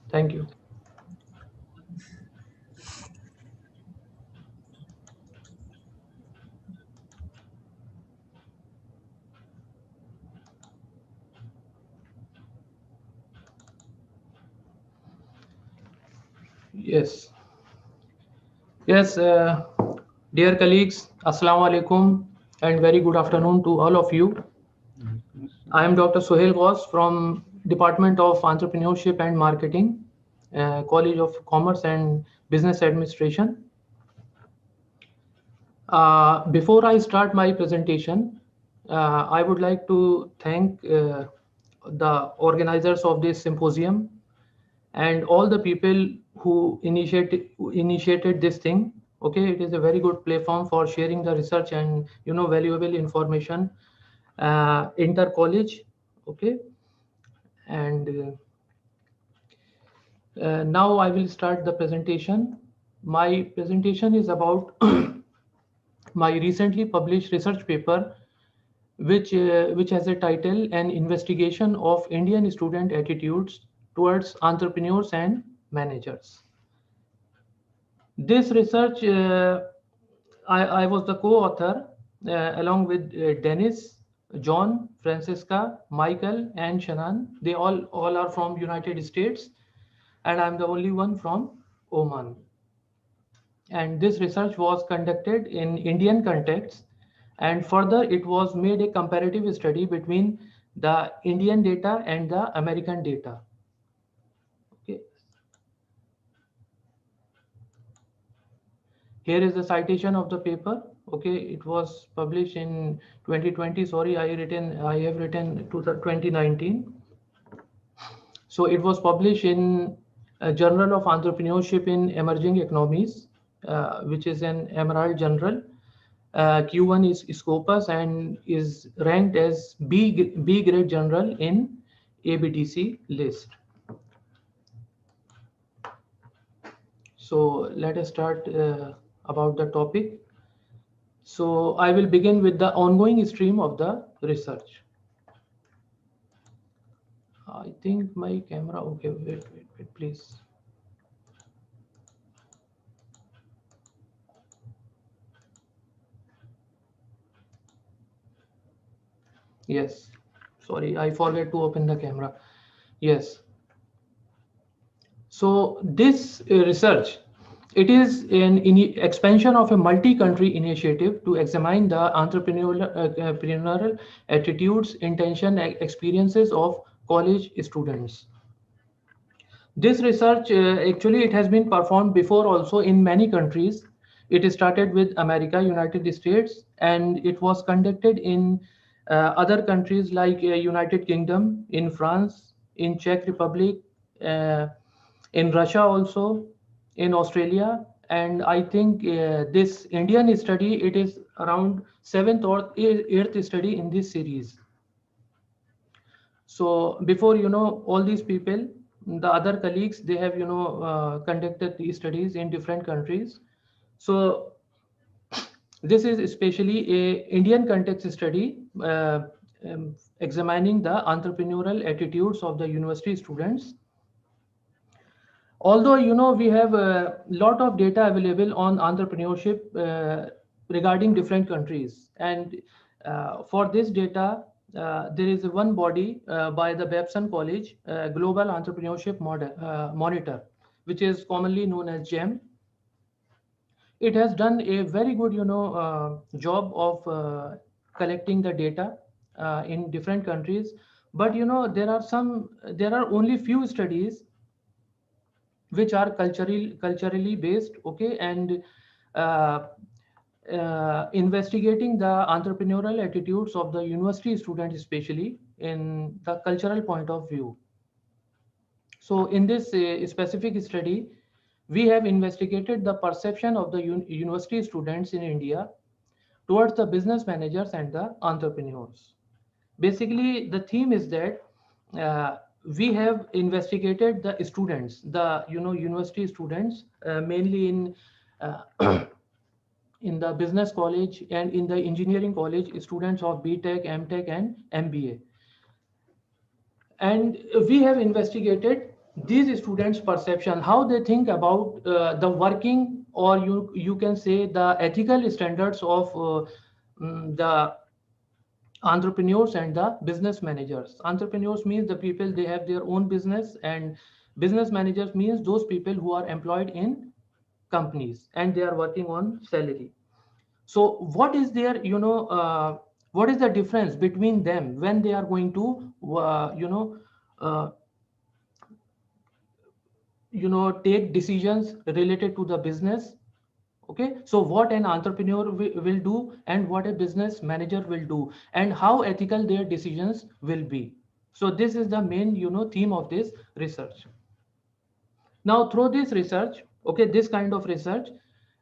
Thank you. Yes. Yes, dear colleagues, Assalamu alaikum and very good afternoon to all of you. I am Dr. Sohail Ghaus from Department of Entrepreneurship and Marketing, College of Commerce and Business Administration. Before I start my presentation, I would like to thank the organizers of this symposium and all the people who initiated this thing. Okay, it is a very good platform for sharing the research and valuable information inter college. Okay, and now I will start the presentation. My presentation is about my recently published research paper, which has a title "An Investigation of Indian Student Attitudes Towards Entrepreneurs and Managers." This research, I was the co-author along with Dennis, John, Francisca, Michael, and Shannon. They all are from United States, and I'm the only one from Oman. And this research was conducted in Indian context, and further it was made a comparative study between the Indian data and the American data. Okay. Here is the citation of the paper. Okay, it was published in 2020. Sorry, I have written to the 2019. So it was published in a Journal of Entrepreneurship in Emerging Economies, which is an Emerald Journal. Q1 is Scopus and is ranked as B grade journal in ABTC list. So let us start about the topic. So I will begin with the ongoing stream of the research. I think my camera, okay, wait, please. Yes, sorry, I forgot to open the camera. Yes. So this research, it is an expansion of a multi-country initiative to examine the entrepreneurial attitudes, intention, experiences of college students. This research, actually, it has been performed before also in many countries. It started with America, United States, and it was conducted in other countries like United Kingdom, in France, in Czech Republic, uh, in Russia also, in Australia, and I think this Indian study, it is around 7th or 8th study in this series. So before all these people, the other colleagues, they have conducted these studies in different countries. So this is especially a Indian context study examining the entrepreneurial attitudes of the university students. Although we have a lot of data available on entrepreneurship regarding different countries, and for this data there is one body by the Babson College, Global Entrepreneurship Monitor, which is commonly known as GEM. It has done a very good job of collecting the data in different countries, but there are only few studies which are culturally based. Okay, and uh, investigating the entrepreneurial attitudes of the university student, especially in the cultural point of view. So in this specific study, we have investigated the perception of the university students in India towards the business managers and the entrepreneurs. Basically, the theme is that we have investigated the students, the university students, mainly in in the business college and in the engineering college, students of BTech, MTech, and MBA. And we have investigated these students' perception, how they think about the working, or you can say the ethical standards of the entrepreneurs and the business managers. Entrepreneurs means the people, they have their own business, and business managers means those people who are employed in companies and they are working on salary. So what is their What is the difference between them when they are going to uh, take decisions related to the business? Okay, so what an entrepreneur will do and what a business manager will do, and how ethical their decisions will be. So this is the main theme of this research. Now through this research, okay, this kind of research,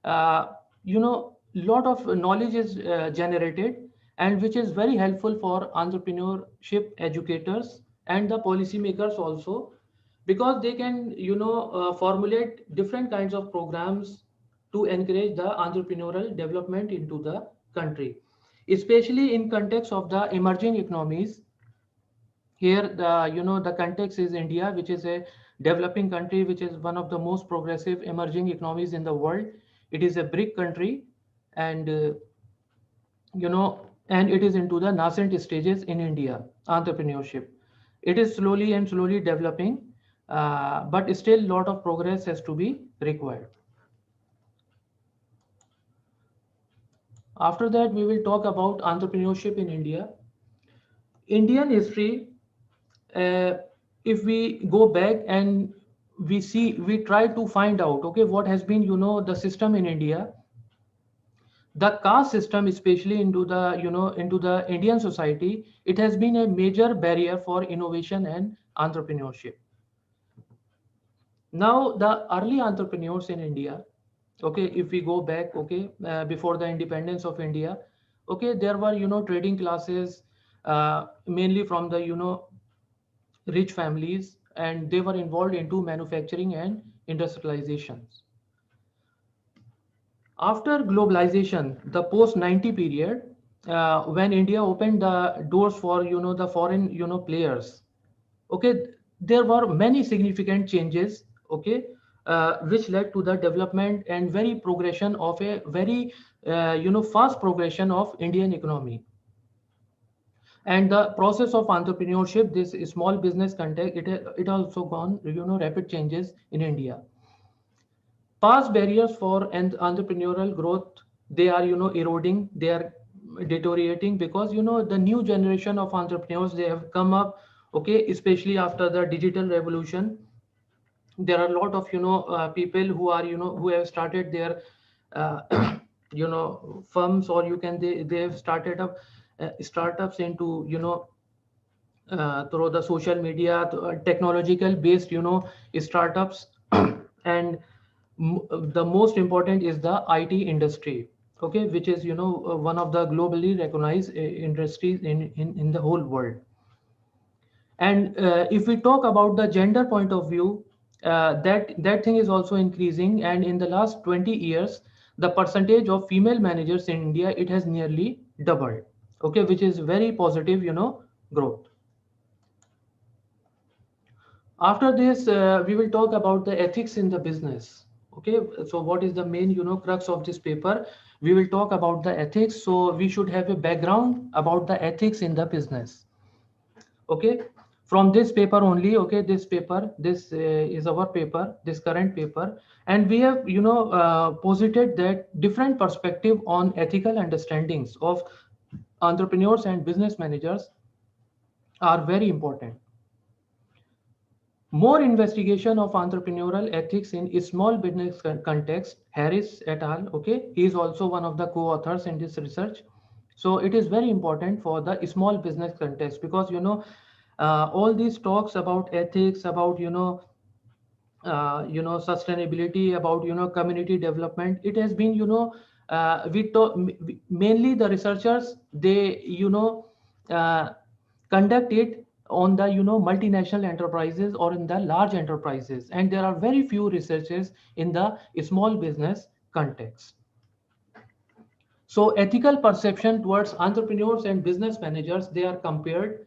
uh, lot of knowledge is generated, and which is very helpful for entrepreneurship educators and the policymakers also, because they can formulate different kinds of programs to encourage the entrepreneurial development into the country, especially in context of the emerging economies. Here the the context is India, which is a developing country, which is one of the most progressive emerging economies in the world. It is a BRIC country, and and it is into the nascent stages in India entrepreneurship. It is slowly and slowly developing, but still a lot of progress has to be required. After that, we will talk about entrepreneurship in India. Indian history, uh, if we go back and we try to find out, okay, what has been the system in India. The caste system, especially into the into the Indian society, it has been a major barrier for innovation and entrepreneurship. Now the early entrepreneurs in India, okay, if we go back, okay, before the independence of India, okay, there were trading classes, mainly from the rich families, and they were involved into manufacturing and industrializations. After globalization, the post 90 period, when India opened the doors for the foreign players, okay, there were many significant changes, okay, which led to the development and very progression of a very fast progression of Indian economy. And the process of entrepreneurship, this small business context, it also gone rapid changes in India. Past barriers for entrepreneurial growth, they are eroding, they are deteriorating, because the new generation of entrepreneurs, they have come up, okay, especially after the digital revolution. There are a lot of people who are who have started their firms, or you can they have started up startups into through the social media, technological based startups. And the most important is the IT industry, okay, which is one of the globally recognized industries in the whole world. And if we talk about the gender point of view, that thing is also increasing, and in the last 20 years, the percentage of female managers in India, it has nearly doubled, okay, which is very positive growth. After this, we will talk about the ethics in the business. Okay, so what is the main crux of this paper? We will talk about the ethics. So we should have a background about the ethics in the business. Okay, from this paper only. Okay, this paper, this is our paper, this current paper, and we have posited that different perspective on ethical understandings of entrepreneurs and business managers are very important. More investigation of entrepreneurial ethics in small business context, Harris et al. Okay, he is also one of the co-authors in this research. So it is very important for the small business context, because all these talks about ethics, about sustainability, about community development, it has been we talk mainly the researchers, they uh, conduct it on the multinational enterprises or in the large enterprises, and there are very few researchers in the small business context. So ethical perception towards entrepreneurs and business managers, they are compared.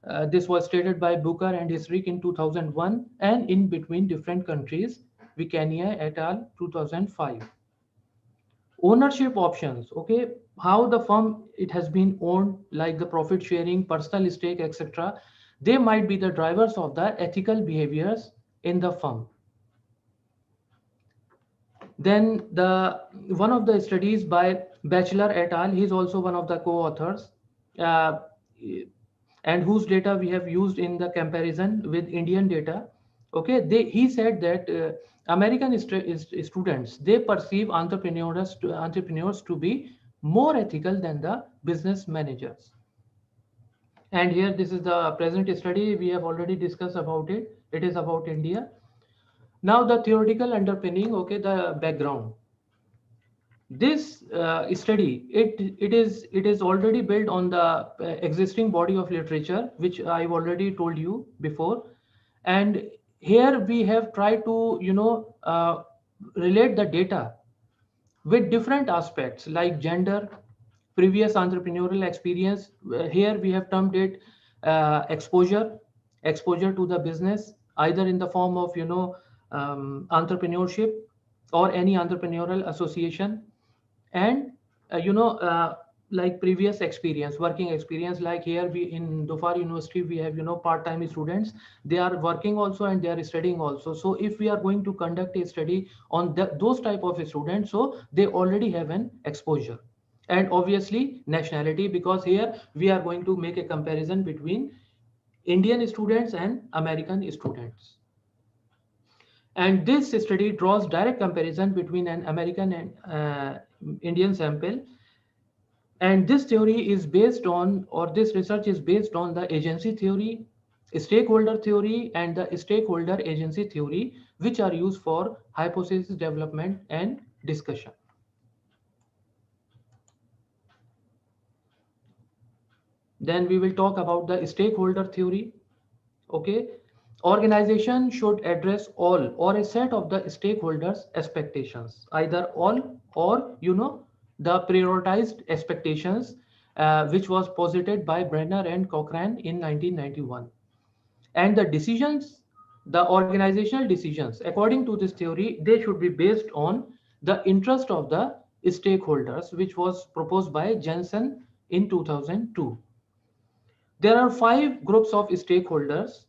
uh, this was stated by Booker and Hisrick in 2001, and in between different countries, Vicania et al. 2005. Ownership options, okay, how the firm it has been owned, like the profit sharing, personal stake, etc. They might be the drivers of the ethical behaviors in the firm. Then the one of the studies by Bachelor et al. He's also one of the co-authors, uh, and whose data we have used in the comparison with Indian data. Okay, he said that American students, they perceive entrepreneurs to be more ethical than the business managers. And here, this is the present study. We have already discussed about it. It is about India. Now, the theoretical underpinning, okay, the background. This study, it is already built on the existing body of literature, which I've already told you before. And here we have tried to, relate the data with different aspects like gender, previous entrepreneurial experience. Here we have termed it exposure to the business, either in the form of entrepreneurship or any entrepreneurial association, and like previous experience, working experience. Like here we in Dhofar University, we have part-time students. They are working also and they are studying also. So if we are going to conduct a study on those type of students, so they already have an exposure. And obviously nationality, because here we are going to make a comparison between Indian students and American students. And this study draws direct comparison between an American and Indian sample. And this theory is based on, or this research is based on the agency theory, stakeholder theory, and the stakeholder agency theory, which are used for hypothesis development and discussion. Then we will talk about the stakeholder theory. Okay. Organization should address all or a set of the stakeholders' expectations, either all or the prioritized expectations, which was posited by Brenner and Cochrane in 1991. And the decisions, the organizational decisions, according to this theory, they should be based on the interest of the stakeholders, which was proposed by Jensen in 2002. There are 5 groups of stakeholders,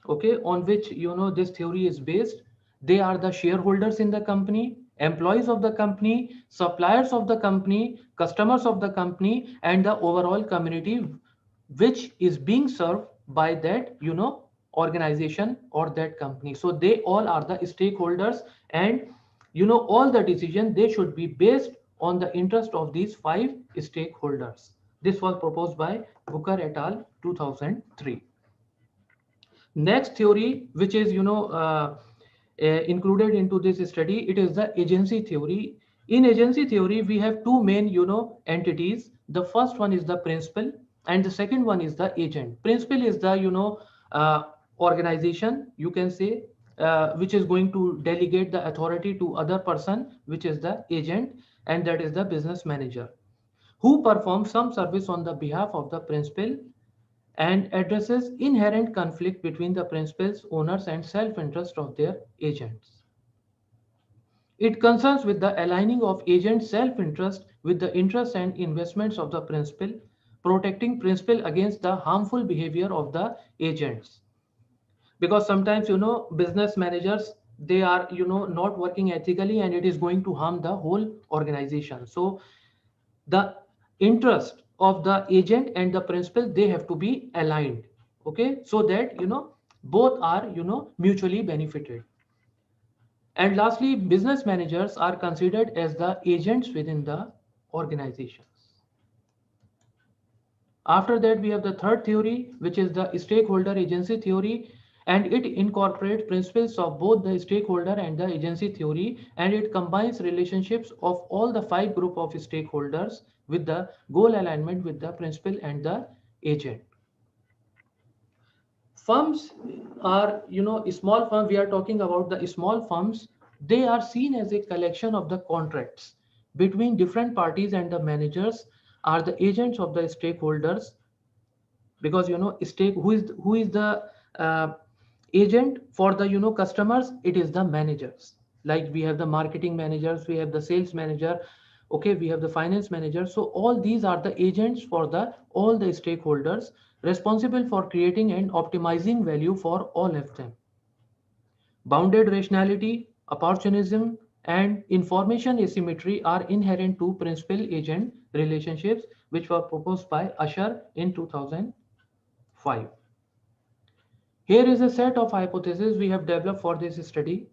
okay, on which this theory is based. They are the shareholders in the company, employees of the company, suppliers of the company, customers of the company, and the overall community which is being served by that organization or that company. So they all are the stakeholders, and all the decision, they should be based on the interest of these 5 stakeholders. This was proposed by Booker et al. 2003. Next theory, which is included into this study, it is the agency theory. In agency theory, we have 2 main entities. The first one is the principal, and the second one is the agent. Principal is the uh, organization, you can say, which is going to delegate the authority to other person, which is the agent, and that is the business manager, who performs some service on the behalf of the principal and addresses inherent conflict between the principal's owners and self-interest of their agents. It concerns with the aligning of agents' self-interest with the interests and investments of the principal, protecting principal against the harmful behavior of the agents. Because sometimes business managers, they are not working ethically, and it is going to harm the whole organization. So the interest of the agent and the principal, they have to be aligned, okay, so that both are mutually benefited. And lastly, business managers are considered as the agents within the organizations. After that, we have the third theory, which is the stakeholder agency theory, and it incorporates principles of both the stakeholder and the agency theory, and it combines relationships of all the 5 group of stakeholders with the goal alignment with the principal and the agent. Firms are, small firms, we are talking about the small firms. They are seen as a collection of the contracts between different parties, and the managers are the agents of the stakeholders, because who is the uh, agent for the customers? It is the managers. Like we have the marketing managers, we have the sales manager, okay, we have the finance manager. So all these are the agents for the all the stakeholders, responsible for creating and optimizing value for all of them. Bounded rationality, opportunism, and information asymmetry are inherent to principal-agent relationships, which were proposed by Usher in 2005. Here is a set of hypotheses we have developed for this study.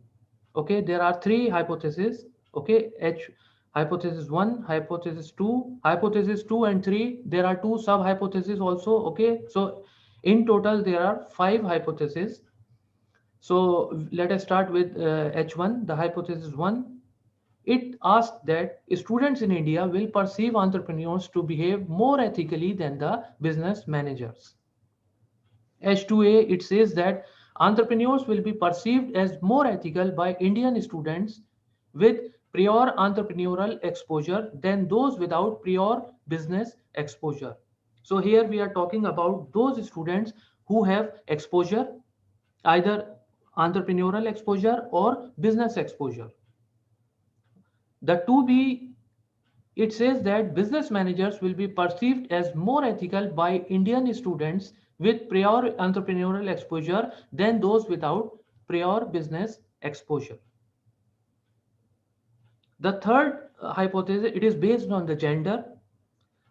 Okay, there are three hypotheses. Okay, H hypothesis 1, hypothesis 2, hypothesis 2 and 3. There are two sub hypotheses also. Okay, so in total there are five hypotheses. So let us start with H1, the hypothesis 1. It asks that students in India will perceive entrepreneurs to behave more ethically than the business managers. H2A, it says that entrepreneurs will be perceived as more ethical by Indian students with prior entrepreneurial exposure than those without prior business exposure. So here we are talking about those students who have exposure, either entrepreneurial exposure or business exposure. The 2B, it says that business managers will be perceived as more ethical by Indian students with prior entrepreneurial exposure than those without prior business exposure. The third hypothesis, it is based on the gender.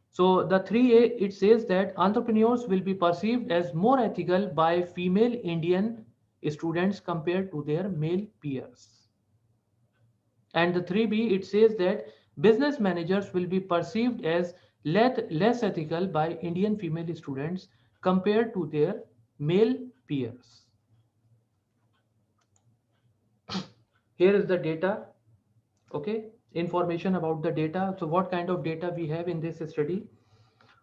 So the 3A, it says that entrepreneurs will be perceived as more ethical by female Indian students compared to their male peers. And the 3B, it says that business managers will be perceived as less ethical by Indian female students compared to their male peers. Here is the data. Okay, information about the data. So what kind of data we have in this study?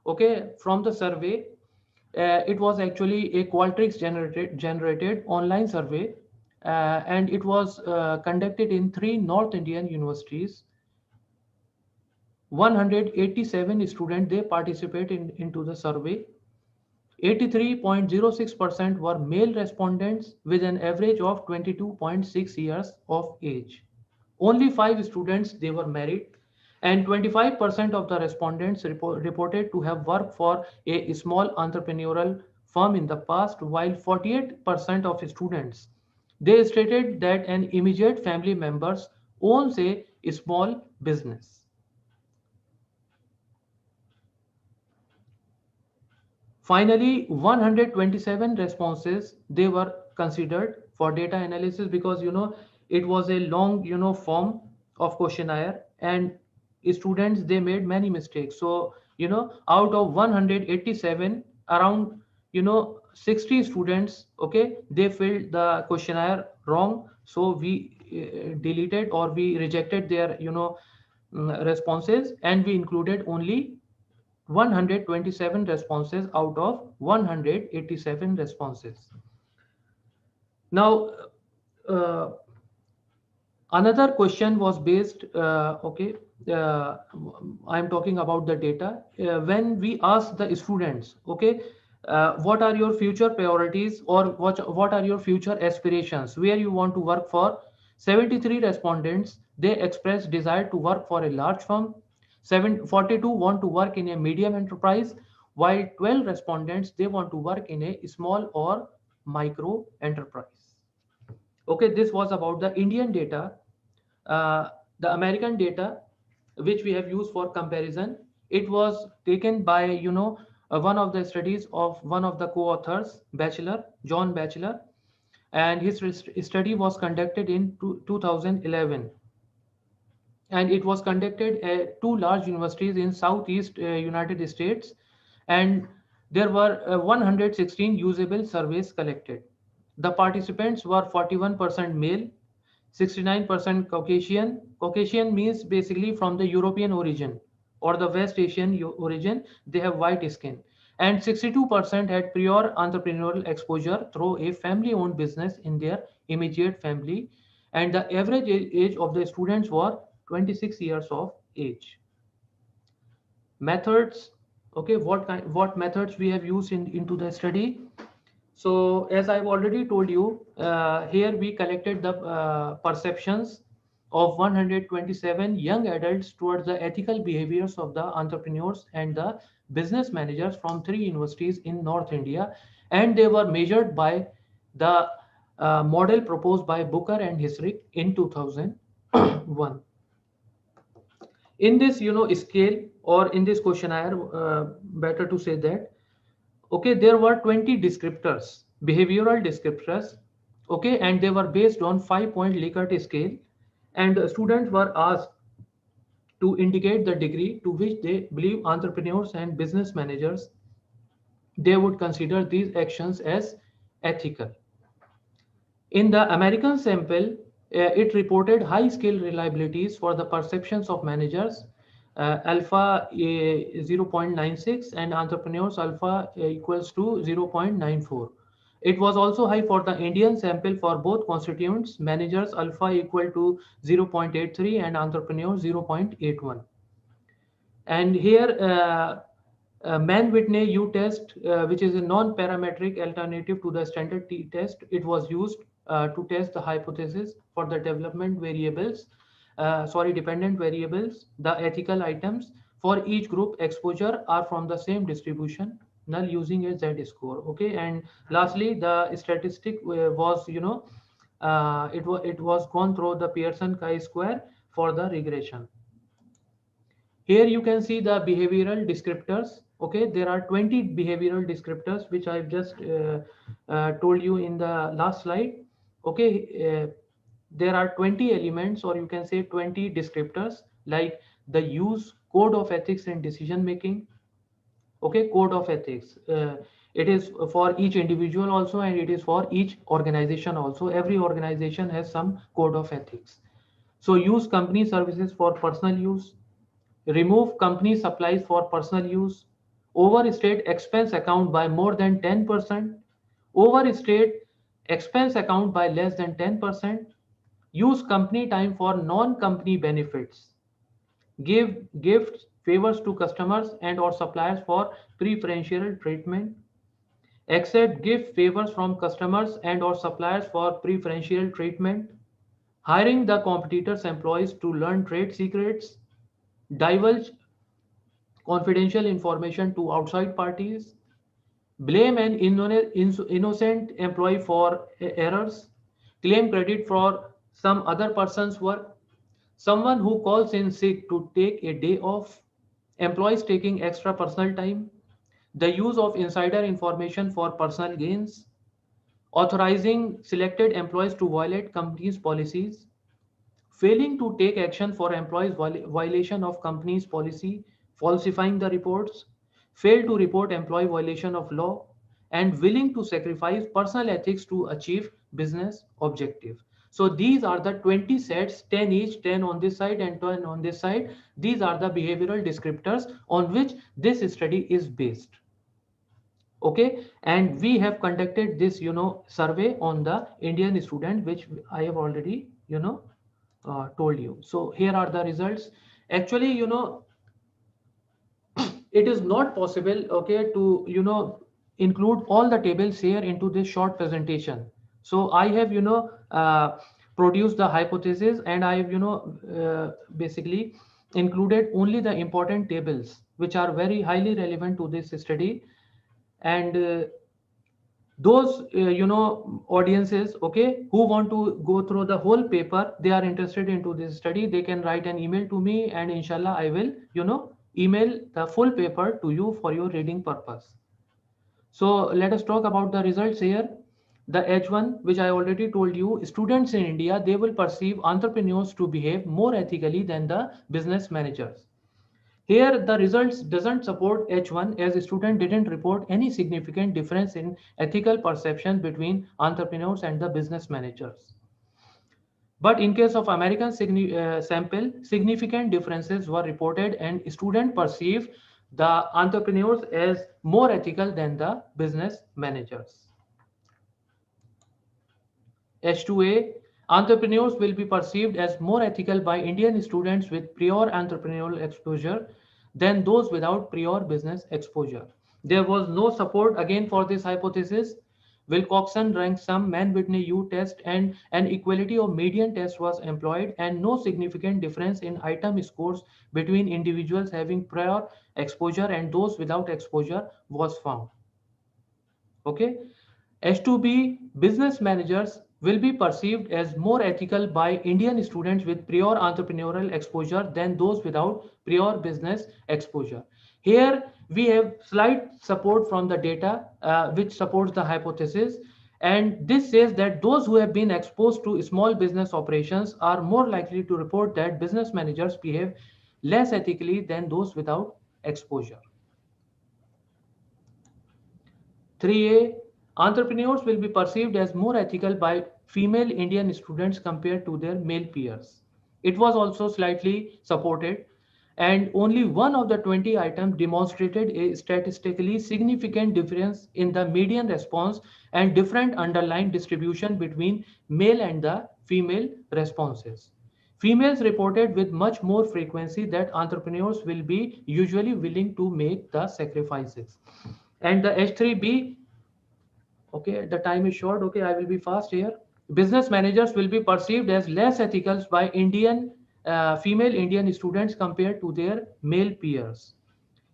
Okay, from the survey, it was actually a Qualtrics generated online survey, and it was conducted in 3 North Indian universities. 187 students they participate into the survey. 83.06% were male respondents with an average of 22.6 years of age. Only 5 students they were married, and 25% of the respondents reported to have worked for a small entrepreneurial firm in the past, while 48% of students they stated that an immediate family members owns a small business. Finally, 127 responses they were considered for data analysis, because it was a long form of questionnaire, and students they made many mistakes. So out of 187, around 60 students, okay, they filled the questionnaire wrong. So we deleted or we rejected their responses, and we included only 127 responses out of 187 responses. Now, uh, another question was based, I'm talking about the data. When we ask the students, okay, what are your future priorities, or what are your future aspirations, where you want to work for? 73 respondents, they expressed desire to work for a large firm. 42 want to work in a medium enterprise, while 12 respondents, they want to work in a small or micro enterprise. Okay, this was about the Indian data. The American data, which we have used for comparison, it was taken by one of the studies of one of the co-authors, John Batchelor, and his study was conducted in 2011, and it was conducted at 2 large universities in Southeast United States, and there were 116 usable surveys collected. The participants were 41% male, 69% Caucasian. Caucasian means basically from the European origin or the West Asian origin. They have white skin. And 62% had prior entrepreneurial exposure through a family-owned business in their immediate family. And the average age of the students were 26 years of age. Methods. Okay, what methods we have used into the study? So as I've already told you, here we collected the perceptions of 127 young adults towards the ethical behaviors of the entrepreneurs and the business managers from 3 universities in North India, and they were measured by the model proposed by Booker and Hisrick in 2000. 1. In this, scale, or in this questionnaire, better to say that, okay, there were 20 descriptors, behavioral descriptors, okay, and they were based on 5-point Likert scale, and students were asked to indicate the degree to which they believe entrepreneurs and business managers they would consider these actions as ethical. In the American sample, it reported high skill reliabilities for the perceptions of managers, alpha 0.96, and entrepreneurs alpha equals to 0.94. It was also high for the Indian sample for both constituents, managers alpha equal to 0.83 and entrepreneurs 0.81. And here, Man-Whitney U-test, which is a non-parametric alternative to the standard t-test, it was used to test the hypothesis for the dependent variables, the ethical items for each group exposure are from the same distribution, null using a Z-score. Okay, and lastly, the statistic was, it was gone through the Pearson chi-square for the regression. Here you can see the behavioral descriptors. Okay, there are 20 behavioral descriptors, which I've just told you in the last slide. Okay, there are 20 elements, or you can say 20 descriptors, like the use, code of ethics and decision making. Okay, code of ethics. It is for each individual also, and it is for each organization also. Every organization has some code of ethics. So use company services for personal use, remove company supplies for personal use, overstate expense account by more than 10%, overstate expense account by less than 10%, use company time for non-company benefits, give gifts, favors to customers and or suppliers for preferential treatment, accept gift favors from customers and or suppliers for preferential treatment, hiring the competitors' employees to learn trade secrets, divulge confidential information to outside parties, blame an innocent employee for errors, claim credit for some other person's work, someone who calls in sick to take a day off, employees taking extra personal time, the use of insider information for personal gains, authorizing selected employees to violate company's policies, failing to take action for employees violation of company's policy, falsifying the reports, fail to report employee violation of law, and willing to sacrifice personal ethics to achieve business objective. So these are the 20 sets, 10 each, 10 on this side and 10 on this side. These are the behavioral descriptors on which this study is based. Okay, and we have conducted this survey on the Indian student, which I have already told you. So here are the results. Actually, it is not possible, okay, to include all the tables here into this short presentation. So I have produced the hypothesis, and I have basically included only the important tables which are very highly relevant to this study. And those audiences, okay, who want to go through the whole paper, they are interested into this study, they can write an email to me, and inshallah I will email the full paper to you for your reading purpose. So let us talk about the results here. The H1, which I already told you, students in India, they will perceive entrepreneurs to behave more ethically than the business managers. Here, the results doesn't support H1, as a student didn't report any significant difference in ethical perception between entrepreneurs and the business managers. But in case of American sample, significant differences were reported, and students perceive the entrepreneurs as more ethical than the business managers. H2A, entrepreneurs will be perceived as more ethical by Indian students with prior entrepreneurial exposure than those without prior business exposure. There was no support again for this hypothesis. Wilcoxon ranked sum, Man-Whitney U test, and an equality of median test was employed, and no significant difference in item scores between individuals having prior exposure and those without exposure was found. Okay. H2B, business managers will be perceived as more ethical by Indian students with prior entrepreneurial exposure than those without prior business exposure. Here we have slight support from the data which supports the hypothesis, and this says that those who have been exposed to small business operations are more likely to report that business managers behave less ethically than those without exposure. 3A, entrepreneurs will be perceived as more ethical by female Indian students compared to their male peers. It was also slightly supported, and only one of the 20 items demonstrated a statistically significant difference in the median response and different underlying distribution between male and the female responses. Females reported with much more frequency that entrepreneurs will be usually willing to make the sacrifices. And the H3B, okay, the time is short, okay, I will be fast here. Business managers will be perceived as less ethical by female Indian students compared to their male peers.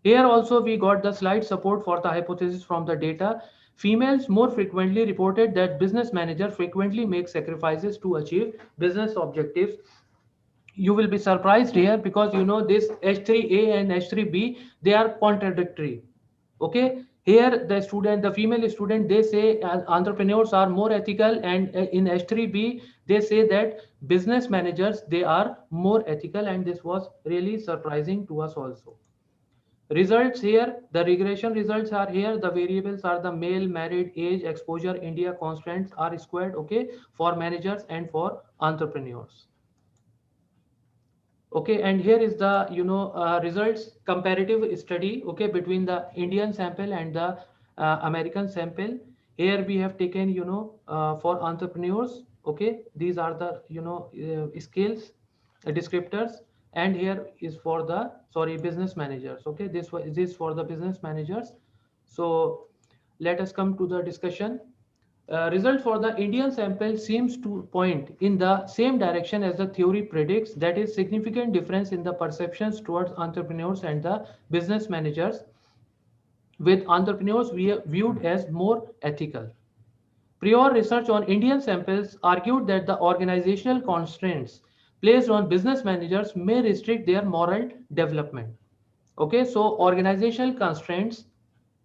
Here also we got the slight support for the hypothesis from the data. Females more frequently reported that business managers frequently make sacrifices to achieve business objectives. You will be surprised here because you know this H3A and H3B, they are contradictory. Okay, here the female student, they say entrepreneurs are more ethical, and in H3B they say that business managers, they are more ethical, and this was really surprising to us also. Results here, the regression results are here. The variables are the male, married, age, exposure, India constants are squared, okay, for managers and for entrepreneurs. Okay, and here is the results comparative study, okay, between the Indian sample and the American sample. Here we have taken for entrepreneurs, okay, these are the skills, descriptors, and here is for the business managers, okay, this is for the business managers. So let us come to the discussion. Result for the Indian sample seems to point in the same direction as the theory predicts, that is significant difference in the perceptions towards entrepreneurs and the business managers, with entrepreneurs viewed as more ethical. Prior research on Indian samples argued that the organizational constraints placed on business managers may restrict their moral development. Okay, so organizational constraints,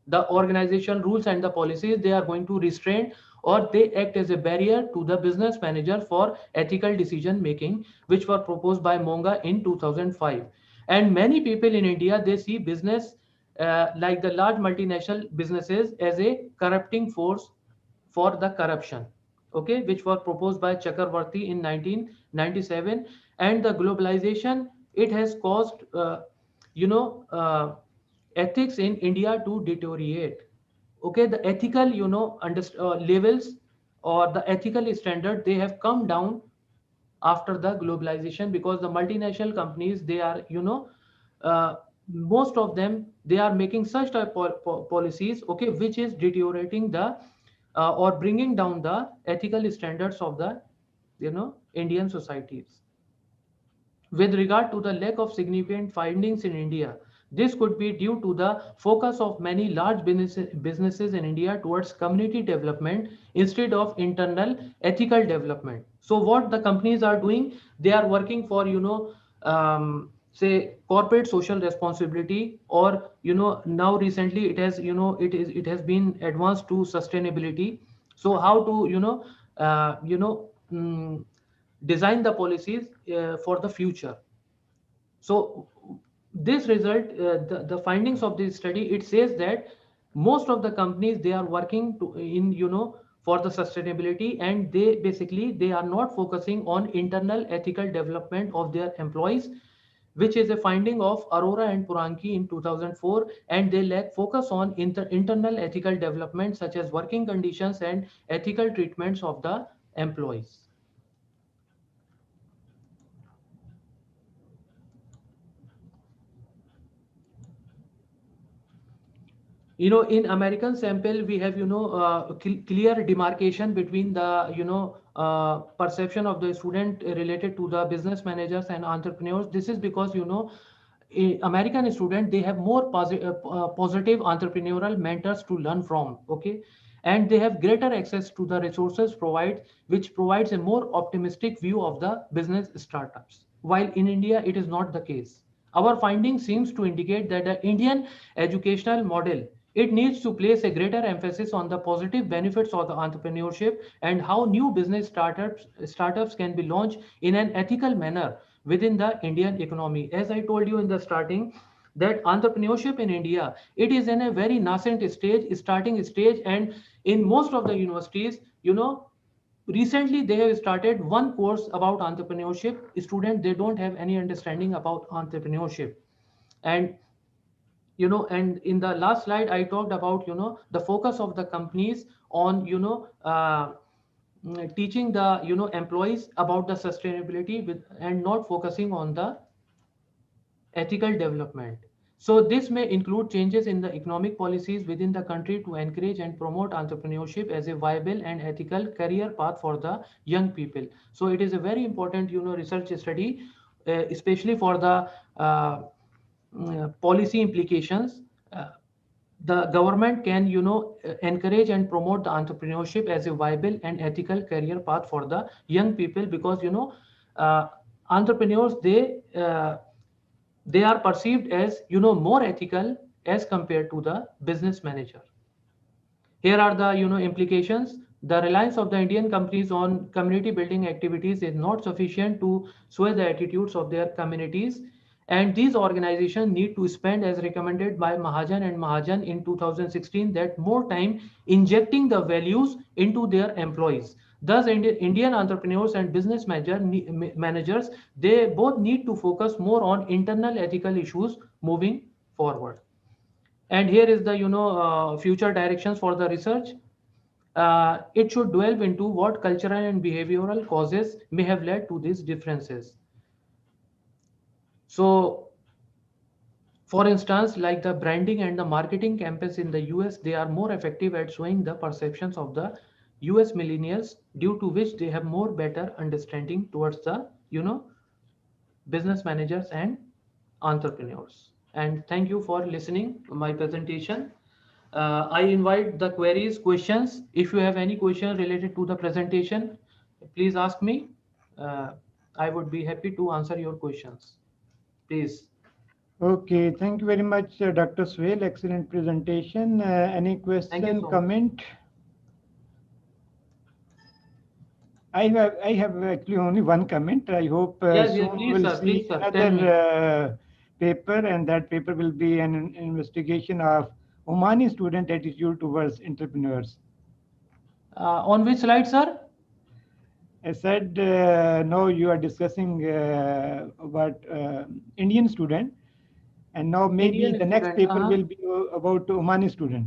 the organizational rules and the policies, they are going to restrain or they act as a barrier to the business manager for ethical decision making, which were proposed by Monga in 2005. And many people in India, they see business like the large multinational businesses as a corrupting force for the corruption, okay, which were proposed by Chakravarti in 1997. And the globalization, it has caused you know uh, ethics in India to deteriorate. Okay, the ethical levels or the ethical standard, they have come down after the globalization, because the multinational companies, they are uh, most of them, they are making such type policies, okay, which is deteriorating the or bringing down the ethical standards of the Indian societies. With regard to the lack of significant findings in India, this could be due to the focus of many large businesses in India towards community development instead of internal ethical development. So what the companies are doing, they are working for say corporate social responsibility, or now recently it has it has been advanced to sustainability. So how to design the policies for the future. So this result, the findings of this study, it says that most of the companies, they are working to in for the sustainability, and they basically they are not focusing on internal ethical development of their employees, which is a finding of Arora and Puranki in 2004, and they lack focus on internal ethical development such as working conditions and ethical treatments of the employees. In American sample, we have clear demarcation between the perception of the student related to the business managers and entrepreneurs. This is because American student, they have more positive entrepreneurial mentors to learn from, okay, and they have greater access to the resources which provides a more optimistic view of the business startups. While in India, it is not the case. Our finding seems to indicate that the Indian educational model, it needs to place a greater emphasis on the positive benefits of the entrepreneurship and how new business startups can be launched in an ethical manner within the Indian economy. As I told you in the starting, that entrepreneurship in India, it is in a very nascent stage, starting stage, and in most of the universities, recently they have started one course about entrepreneurship. Students, they don't have any understanding about entrepreneurship. And and in the last slide I talked about the focus of the companies on teaching the employees about the sustainability and not focusing on the ethical development. So this may include changes in the economic policies within the country to encourage and promote entrepreneurship as a viable and ethical career path for the young people. So it is a very important, research study, especially for the policy implications. Uh, the government can, encourage and promote the entrepreneurship as a viable and ethical career path for the young people, because uh, entrepreneurs, they are perceived as more ethical as compared to the business manager. Here are the implications. The reliance of the Indian companies on community building activities is not sufficient to sway the attitudes of their communities, and these organizations need to spend, as recommended by Mahajan and Mahajan in 2016, that more time injecting the values into their employees. Thus Indian entrepreneurs and business managers, they both need to focus more on internal ethical issues moving forward. And here is the future directions for the research. It should delve into what cultural and behavioral causes may have led to these differences. So, for instance, like the branding and the marketing campaigns in the US, they are more effective at showing the perceptions of the US millennials, due to which they have more better understanding towards the business managers and entrepreneurs. And thank you for listening to my presentation. I invite the queries, questions. If you have any question related to the presentation, please ask me. Uh, I would be happy to answer your questions. Please. Okay, thank you very much, Dr. Suhail. Excellent presentation. Any question, so comment? I have actually only one comment. I hope yes, soon please, we'll sir. see Please, sir. Tell me. another paper, and that paper will be an investigation of Omani student attitude towards entrepreneurs. On which slide, sir? I said, no, you are discussing about Indian student, and now maybe Indian the next student. paper will be about Omani student.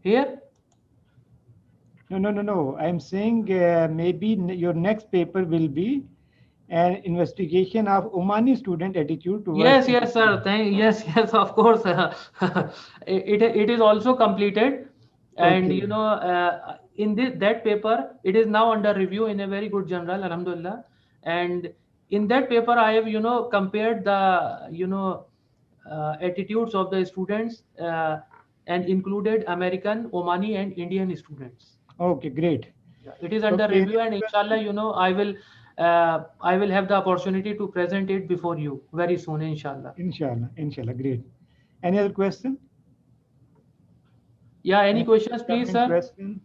Here? No. I'm saying maybe your next paper will be an investigation of Omani student attitude towards. Yes, sir. Yes, of course. It is also completed, and Okay. in that paper, it is now under review in a very good journal, Alhamdulillah. And in that paper, I have compared the attitudes of the students, and included American, Omani, and Indian students. Okay, great. It is under Okay, review, and inshallah, I will have the opportunity to present it before you very soon, inshallah. Inshallah, great. Any other question? Yeah, any questions, please, sir? Question?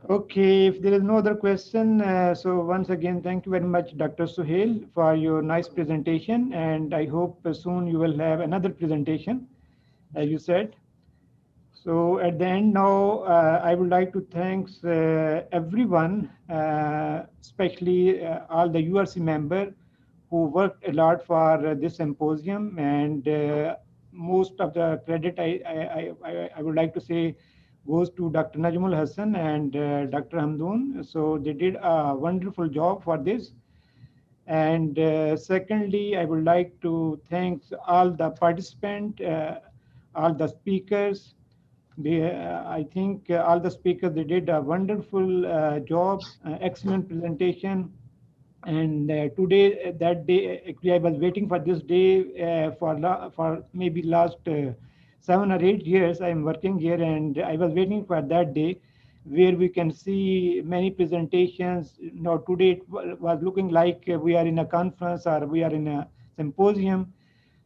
Okay, if there is no other question, so once again, thank you very much, Dr. Suhail, for your nice presentation, and I hope soon you will have another presentation, as you said. So at the end now, I would like to thank everyone, especially all the URC member who worked a lot for this symposium, and most of the credit I would like to say goes to Dr. Najmul Hassan and Dr. Hamdoon. So they did a wonderful job for this. And secondly, I would like to thank all the participants, all the speakers. I think all the speakers, they did a wonderful job, excellent presentation. And today, that day, actually, I was waiting for this day for maybe last 7 or 8 years I am working here, and I was waiting for that day where we can see many presentations. Today it was looking like we are in a conference or we are in a symposium.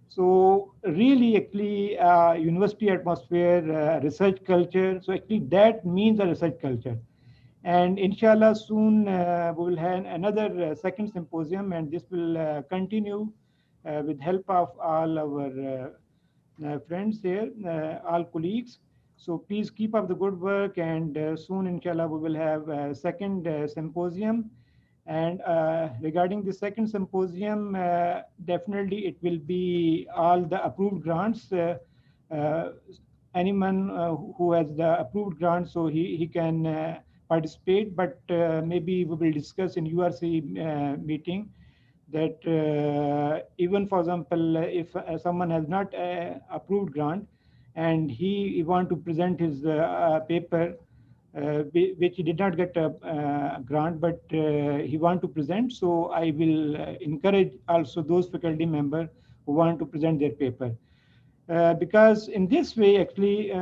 So really, actually, university atmosphere, research culture. So actually, that means a research culture. And inshallah, soon we will have another second symposium, and this will continue with help of all our friends here, all colleagues. So please keep up the good work, and soon, inshallah, we will have a second symposium. And regarding the second symposium, definitely it will be all the approved grants. Uh, Anyone who has the approved grant, so he can participate. But maybe we will discuss in URC meeting that even, for example, if someone has not approved grant and he want to present his paper, which he did not get a grant, but he want to present. So I will encourage also those faculty members who want to present their paper. Because in this way, actually,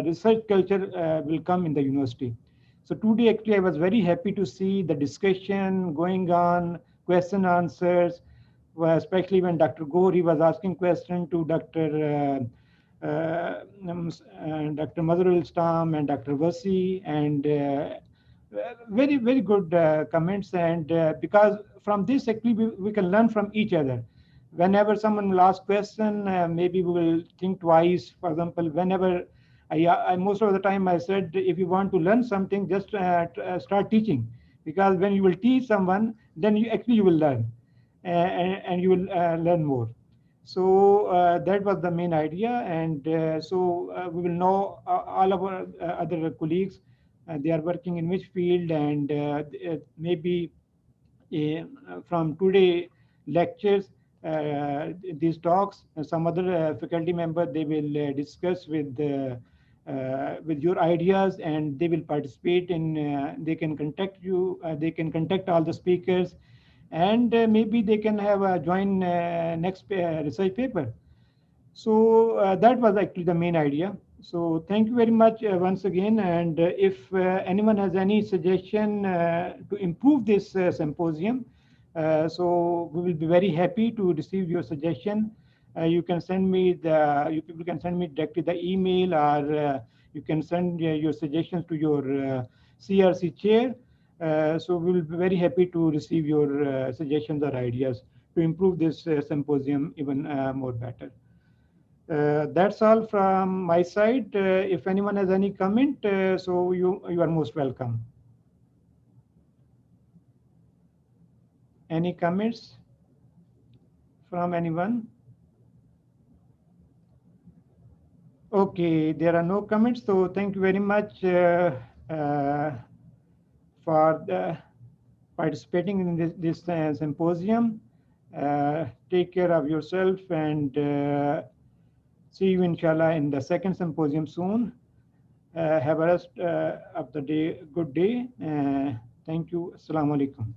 research culture will come in the university. So today, actually, I was very happy to see the discussion going on, question answers, especially when Dr. Gori was asking question to Dr. Mazharul Islam and Dr. Wasi, and very, very good comments. And because from this, actually, we can learn from each other. Whenever someone will ask question, maybe we will think twice. For example, whenever I most of the time I said, if you want to learn something, just start teaching, because when you will teach someone, then you will learn, and you will learn more. So that was the main idea, and so we will know all of our other colleagues. They are working in which field, and maybe from today lectures, these talks, some other faculty member, they will discuss with your ideas, and they will participate in. They can contact you. They can contact all the speakers, and maybe they can have a join next research paper. So that was actually the main idea. So thank you very much once again. And if anyone has any suggestion to improve this symposium, so we will be very happy to receive your suggestion. You can send me you people can send me directly the email, or you can send your suggestions to your CRC chair. So we will be very happy to receive your suggestions or ideas to improve this symposium even more better. That's all from my side. If anyone has any comment, so you are most welcome. Any comments from anyone? Okay, there are no comments. So thank you very much for participating in this symposium. Take care of yourself, and see you, inshallah, in the second symposium soon. Have a rest of the day. Good day. Thank you. Assalamu alaikum.